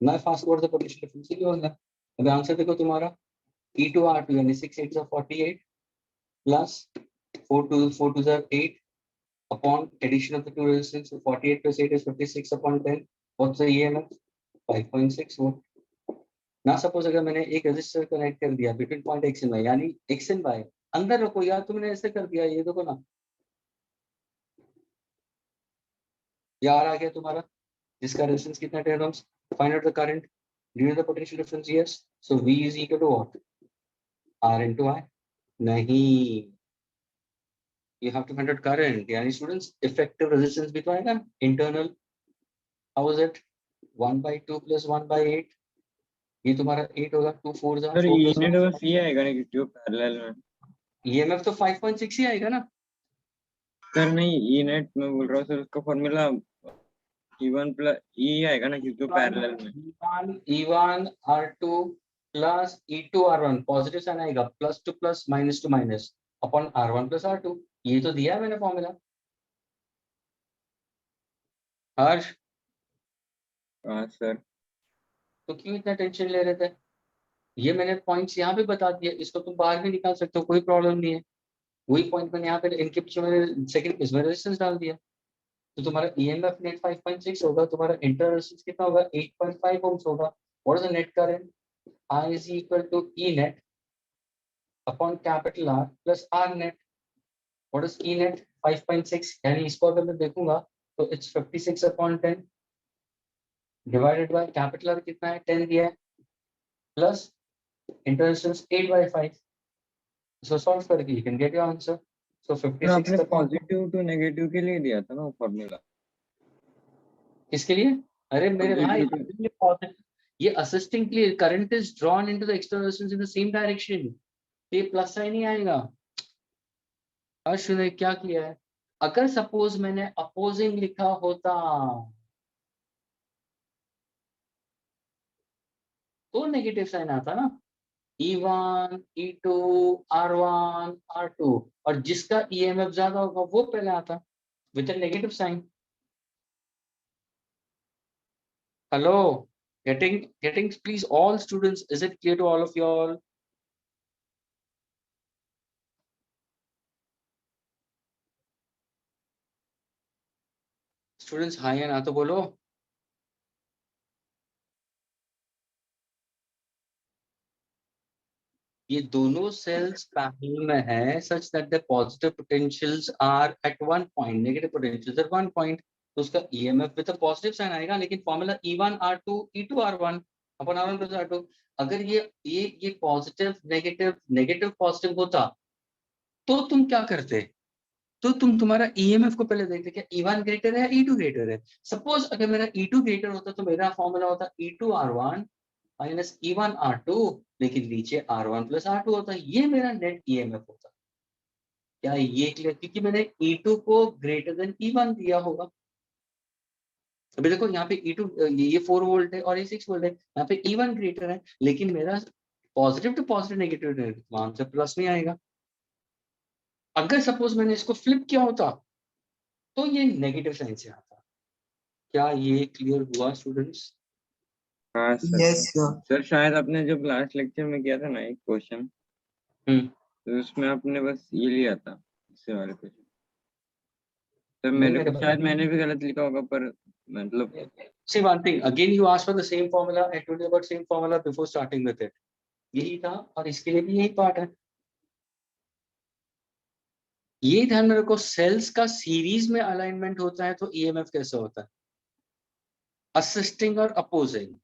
मैं fast forward the potential difference ही हो गया। अब आंसर देखो तुम्हारा E2 R2 यानी 6 8 48 plus 4 2 8 upon addition of the two resistance, 48 plus 8 is 56 upon 10. What's the EMF? 5.6 volt. ना सपोज अगर मैंने एक रेजिस्टर कनेक्ट कर दिया between point X and Y, यानी एक्स एंड वाई अंदर रखो यार, तुमने ऐसे कर दिया, ये देखो ना यार आ गया तुम्हारा, जिसका रेजिस्टेंस कितना 10 ohms। Find out the current due to the potential difference. Yes, so V is equal to what? R into I। नहीं, you have to find out current, यानी स्टूडेंट्स इफेक्टिव रेजिस्टेंस भी तो आएगा internal. How is it? 1/2 plus 1/8, ये तुम्हारा 8 होगा। 2 4 जा sir 4 ई plus net 1 बस ये आएगा ना कि जो पैरेलल में। EMF तो 5.6 ही आएगा ना। सर नहीं, ई नेट मैं बोल रहा हूँ सर, उसका फॉर्मूला E1 प्लस ई आएगा ना कि जो पैरेलल में। E1 R2 plus E2 R1, positive sign आएगा, plus two plus minus two minus upon R1 plus R2। ये तो दिया है मैंने फॉर्मूला। हर्ष, हाँ सर। तो क्यों इतना टेंशन ले रहे थे? ये मैंने पॉइंट्स यहाँ पे बता दिया, इसको तुम बाहर भी निकाल सकते हो, कोई प्रॉब्लम नहीं है। वही पॉइंट मैंने यहाँ पे इनके पीछे मैंने सेकंड केस में रेजिस्टेंस डाल दिया। तो तुम्हारा EMF नेट 5.6 होगा, तुम्हारा इंटर रेजिस्टेंस कितना होगा? 8.5 ohms होगा। What is the net current? I is equal to E net upon capital R plus R net। What is E net? 5.6, यानी इसको अगर मैं देखूंगा तो it's 56 upon 10 divided by capital R कितना है? 10 दिया है, plus interruptions 8/5। So solve करके you can get your answer. So sir 56 आपने upon पॉजिटिव टू नेगेटिव के लिए दिया था ना वो फॉर्मूला। किसके लिए? अरे मेरे भाई, Positive ये असिस्टिंग के लिए current is drawn into the external resistance in the same direction, ये प्लस साइन ही आएगा। अर्श ने क्या किया है? अगर सपोज मैंने अपोजिंग लिखा होता तो नेगेटिव साइन आता ना, E1 E2 R1 R2, और जिसका EMF ज्यादा होगा वो पहले आता with negative sign. Hello, getting please all students, is it clear to all of you all? Students हाँ या ना तो बोलो। ये दोनों सेल्स पैरेलल में है such that the positive potentials are at one point, negative potentials at one point, तो उसका ईएमएफ विद पॉजिटिव साइन आएगा, लेकिन formula E1 R2 E2 R1 अपन R1 प्लस R2। अगर ये पॉजिटिव नेगेटिव नेगेटिव पॉजिटिव होता तो तुम क्या करते? तो तुम्हारा ईएमएफ को पहले देखते, क्या E1 ग्रेटर है E2 ग्रेटर है। सपोज अगर मेरा E2 ग्रेटर होता तो मेरा फॉर्मूला होता E2 R1 minus E1 R2, लेकिन नीचे R1 प्लस R2 होता, ये मेरा नेट ईएमएफ होता। क्या ये क्लियर? क्योंकि मैंने E2 को ग्रेटर देन E1 दिया होगा। अभी देखो यहाँ पे E2 ये 4 वोल्ट है और ये 6 वोल्ट है, यहाँ पे E1 ग्रेटर है, लेकिन मेरा positive to positive negative answer plus में आएगा। अगर सपोज मैंने इसको फ्लिप किया होता तो ये नेगेटिव साइन से आता। क्या ये क्लियर हुआ स्टूडेंट्स? हाँ सर। Yes sir. सर शायद आपने जब लास्ट लेक्चर में किया था ना एक क्वेश्चन, तो उसमें आपने बस ये लिया था इससे वाले क्वेश्चन। सर नहीं मेरे भाई, शायद मैंने भी गलत लिखा होगा, पर मतलब see one thing again, you asked for the same formula, I told you about same formula before starting with it, यही था और इसके लिए भी यही पार्ट है। ये ध्यान में रखो, सेल्स का सीरीज में अलाइनमेंट होता है तो ईएमएफ कैसे होता है? असिस्टिंग और अपोजिंग।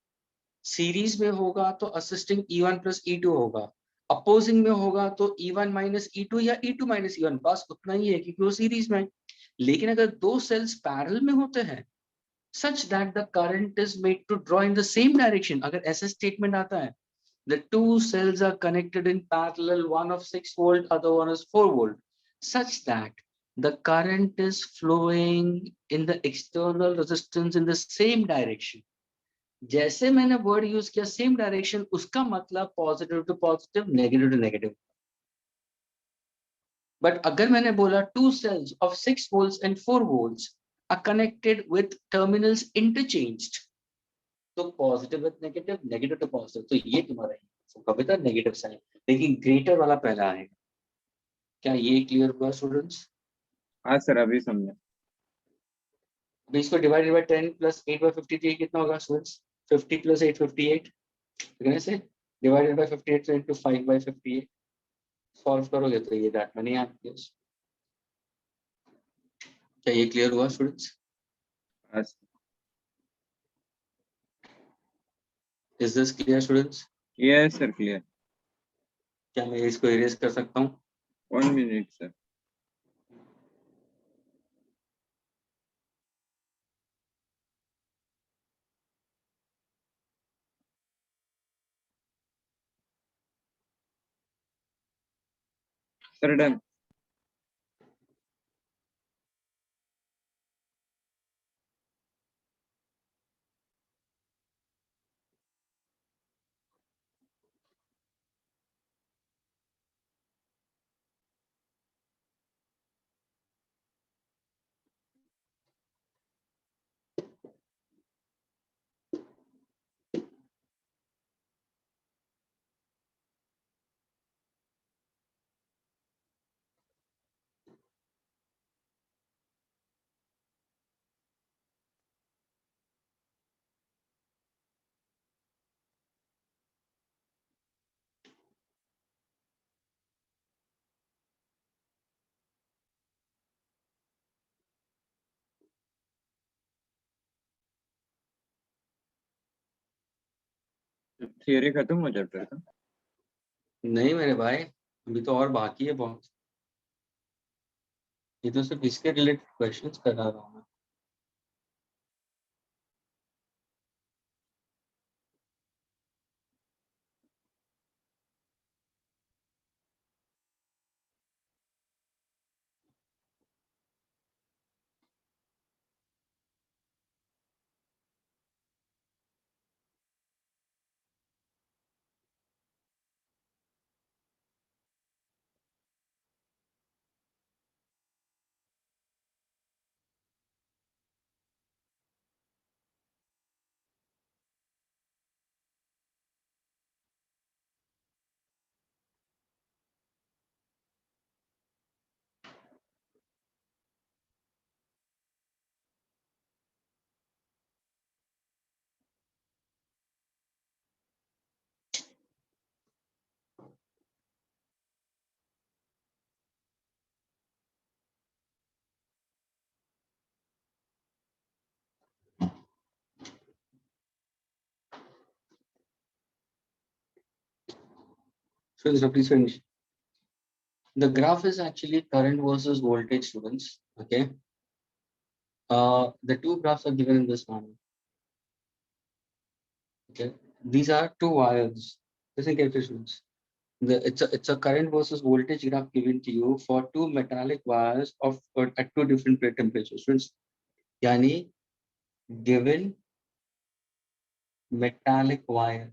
सीरीज में होगा तो असिस्टिंग E1 प्लस E2 होगा, अपोजिंग में होगा तो E1 माइनस E2 या E2 माइनस E1, बस उतना ही है क्योंकि वो सीरीज में है। लेकिन अगर दो सेल्स पैरेलल में होते हैं such that the current is made to draw in the same direction, अगर ऐसा स्टेटमेंट आता है the two cells are connected in parallel, one of 6 volt, other one is 4 volt, such that the current is flowing in the external resistance in the same direction। जैसे मैंने word use किया same direction, उसका मतलब positive to positive negative to negative. But अगर मैंने बोला two cells of 6 volts and 4 volts are connected with terminals interchanged, तो positive with negative, negative to positive, तो ये तुम्हारा कविता नेगेटिव साइन, लेकिन ग्रेटर वाला पहला आएगा। क्या ये क्लियर हुआ स्टूडेंट्स? हाँ सर अभी समझा। अभी इसको डिवाइडेड बाय 10 प्लस 8 बाय 53 कितना होगा स्टूडेंट्स? 50 प्लस 8 58, देखने से divided by 58 into 5 by 58 solve करोगे तो ये दैट मैनी एम्पियर्स। क्या ये क्लियर हुआ स्टूडेंट्स? हाँ sir. Is this clear students? Yes sir clear. क्या मैं इसको इरेज कर सकता हूँ? 1 minute sir. Sir done. Theory खत्म हो चैप्टर का? नहीं मेरे भाई, अभी तो और बाकी है बहुत। ये तो सिर्फ इसके रिलेटेड क्वेश्चंस करा रहा हूँ मैं। Students, please finish. The graph is actually current versus voltage, students. Okay. The two graphs are given in this manner. Okay. These are two wires. Listen carefully, students. It's a current versus voltage graph given to you for two metallic wires of at two different temperatures. Students, yani given metallic wire,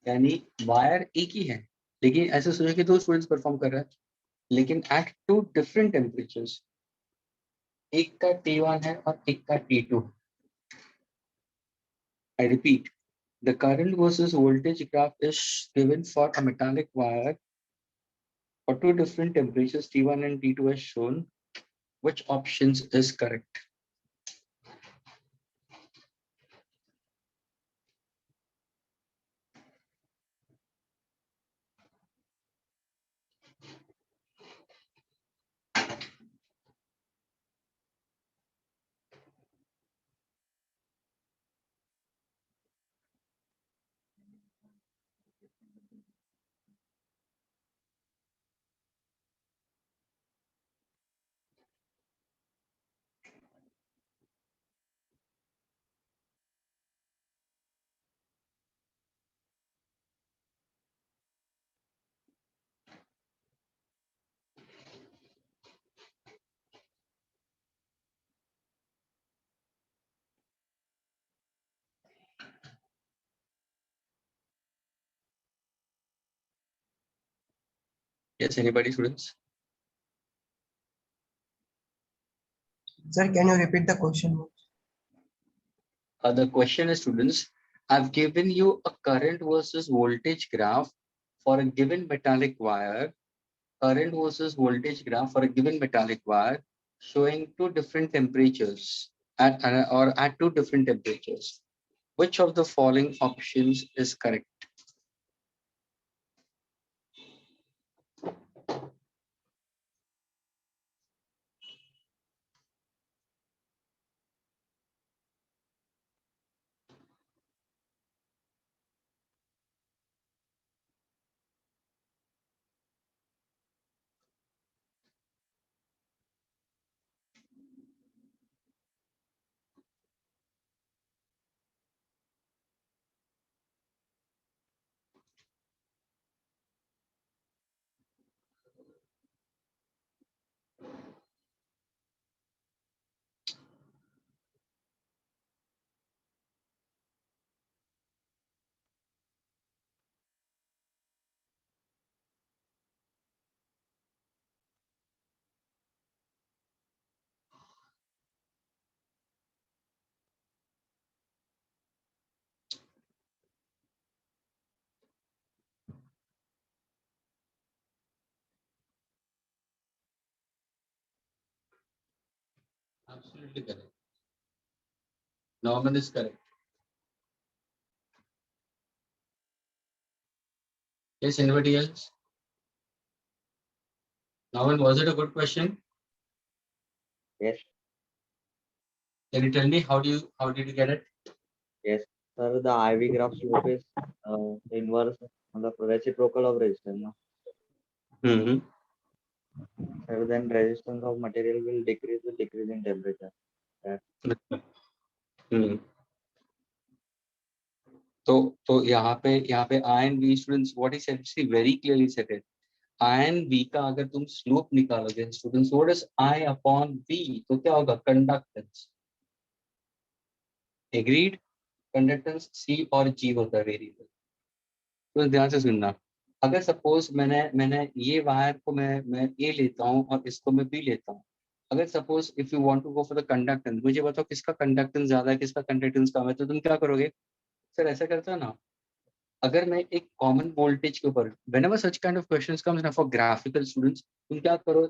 यानी wire एक ही है, लेकिन ऐसे सोचो कि दो students perform कर रहे हैं, लेकिन एट टू डिफरेंट टेम्परेचर्स, एक का T1 है और एक का T2. I repeat, the current versus voltage graph is given for a metallic wire for two different temperatures, T1 and T2 as shown. Which options is correct? Yes, anybody, students? Sir, can you repeat the question? The question is, students, I've given you a current versus voltage graph for a given metallic wire, current versus voltage graph for a given metallic wire showing two different temperatures at two different temperatures. Which of the following options is correct? Absolutely correct. Norman is correct. Yes, anybody else? Norman, was it a good question? Yes, Can you tell me how did you get it? yes. Sir, the IV graph slope is inverse on the reciprocal of resistance. No? Mm-hmm. Sir, then resistance of material will decrease with decreasing temperature. हम्म तो यहाँ पे I and V students, what he said, see very clearly said it. I and V का अगर तुम slope निकालोगे students, what is I upon V? तो क्या होगा? कंडक्टेंस. Agreed? कंडक्टेंस C और G होता है वेरिएबल. तो ध्यान से सुनना. अगर सपोज मैंने ये वायर को मैं A लेता हूँ और इसको मैं B लेता हूँ. अगर suppose if you want to go for the conductance, मुझे बताओ किसका कंडक्टेंस ज्यादा है, किसका कंडक्टेंस कम है, तो तुम क्या करोगे? सर ऐसा करता है ना, अगर मैं एक कॉमन वोल्टेज के ऊपर, whenever such kind of questions comes ना for graphical students, तुम क्या करो?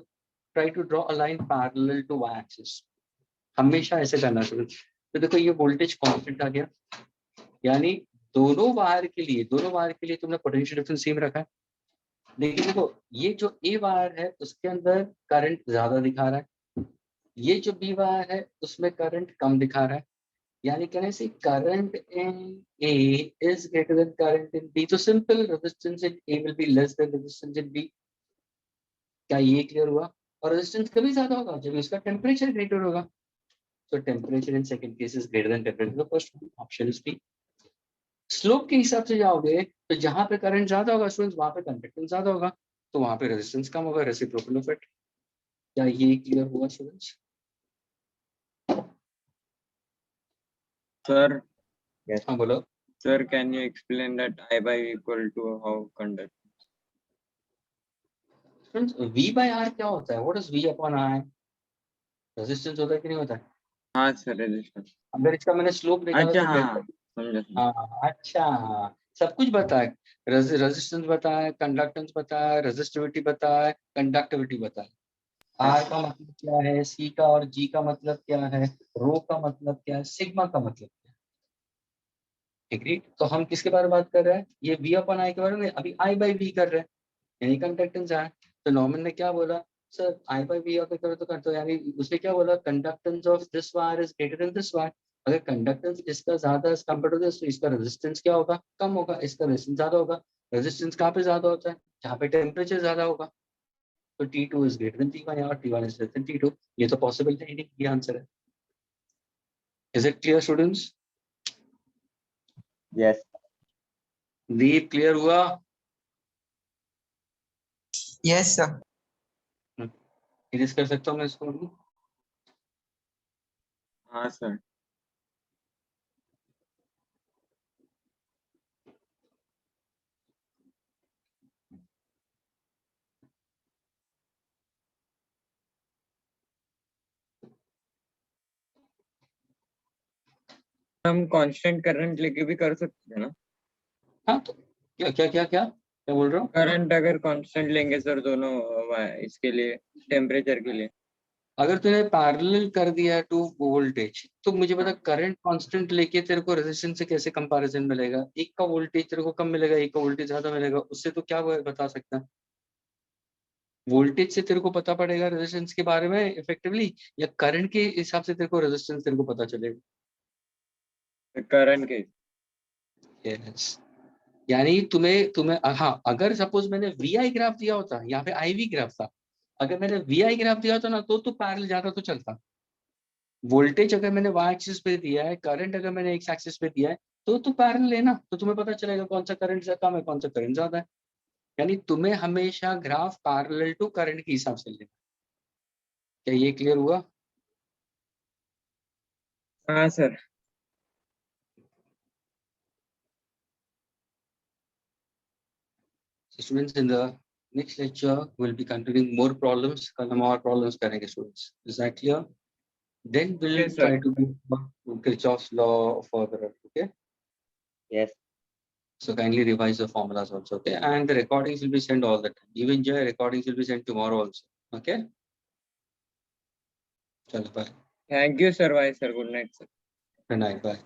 Try to draw a line parallel to y axis. हमेशा ऐसे करना students. तो देखो ये वोल्टेज कांस्टेंट आ गया, यानी दोनों वायर के लिए तुमने पोटेंशियल डिफरेंस सेम रखा है. लेकिन देखो ये जो ए वायर है उसके अंदर करंट ज्यादा दिखा रहा है, ये जो बी वायर है उसमें करंट कम दिखा रहा है. Yani can I say current in A is greater than current in B? So simple, resistance in A will be less than resistance in B. क्या ये क्लियर हुआ? और रेजिस्टेंस कभी ज्यादा होगा जब इसका टेम्परेचर ग्रेटर होगा. So temperature in second case is greater than temperature in the first one. Option is B. Slope के हिसाब से जाओगे तो जहां पे करंट ज्यादा होगा स्टूडेंट्स वहां पे कंडक्टेंस ज्यादा होगा, तो वहां पे रेजिस्टेंस कम होगा, रेसिप्रोकल इफेक्ट. क्या ये क्लियर हुआ स्टूडेंट्स? Sir, हाँ बोलो. sir, can you explain that I by equal to how conduct? Friends V by R क्या होता है? What is V upon I? Resistance होता है कि नहीं होता है? हाँ सर, रेजिस्टेंस. अगर इसका मैंने स्लोप निकाला अच्छा तो हाँ, क्या? समझा. हाँ अच्छा, सब कुछ बताया. रेजिस्टेंस बताया, कंडक्टेंस बताया, रेजिस्टिविटी बताया, कंडक्टिविटी बताया. आर का मतलब क्या है, सी का और जी का मतलब क्या है, रो का मतलब क्या है, सिग्मा का मतलब क्या है. एग्रीड. तो हम किसके बारे में बात कर रहे हैं? ये V अपॉन I के बारे में. अभी I बाई V कर रहे हैं, यानी कंडक्टेंस है. तो नॉर्मन ने क्या बोला? सर I बाई V अगर करो तो कर दो, यानी उसने क्या बोला? Conductance of this wire is greater than this wire. अगर कंडक्टेंस इसका ज्यादा एज कंपेयर टू दिस, तो इसका रेजिस्टेंस क्या होगा? कम होगा. इसका रेजिस्टेंस ज्यादा होगा. रेजिस्टेंस कहाँ पे ज्यादा होता है? जहाँ पे टेम्परेचर ज्यादा होगा. तो T2 is greater than T1 और T1 is greater than T2. ये तो पॉसिबल है नहीं, ये आंसर है. Is it clear students? Yes. Deep clear हुआ? Yes, sir. इरेज कर सकता हूँ मैं इसको भी? हाँ सर. हम कांस्टेंट करंट लेके भी कर सकते हैं ना? हाँ तो क्या क्या क्या क्या क्या बोल रहा हूँ? करंट अगर कांस्टेंट लेंगे सर दोनों इसके लिए, टेम्परेचर के लिए. अगर तूने पैरेलल कर दिया टू वोल्टेज, तो मुझे बता करंट कांस्टेंट लेके तेरे को रेजिस्टेंस से कैसे कंपैरिजन मिलेगा? एक का वोल्टेज तेरे को कम मिलेगा, एक का वोल्टेज ज्यादा मिलेगा, उससे तो क्या बता सकता है? वोल्टेज से तेरे को पता पड़ेगा रेजिस्टेंस के बारे में इफेक्टिवली, या करंट के हिसाब से तेरे को रेजिस्टेंस तेरे को पता चलेगा? करंट के. यस. यानी तुम्हें तुम्हें हाँ, अगर सपोज मैंने VI ग्राफ दिया होता, यहाँ पे IV ग्राफ था, अगर मैंने VI ग्राफ दिया होता ना तो पैरेलल जाता तो चलता. वोल्टेज अगर मैंने y एक्सिस पे दिया है, करंट अगर मैंने x एक्सिस पे दिया है, तो पैरेलल लेना, तो तुम्हें पता चलेगा कौन सा करंट कम है, कौन सा करंट ज्यादा है. यानी तुम्हें हमेशा ग्राफ पैरेलल टू करंट के हिसाब से लेना. क्या ये क्लियर हुआ? हाँ sir. So students, in the next lecture we'll be continuing more problems. कल हम और problems करेंगे students. Is that clear? Then we'll Okay, sir. try to do Kirchhoff's law further. Okay. Yes. So kindly revise the formulas also. Okay. And the recordings will be sent all the time. Even your recordings will be sent tomorrow also. Okay. Chalo, bye. Thank you sir. Bye sir. Good night sir. Good night. Bye.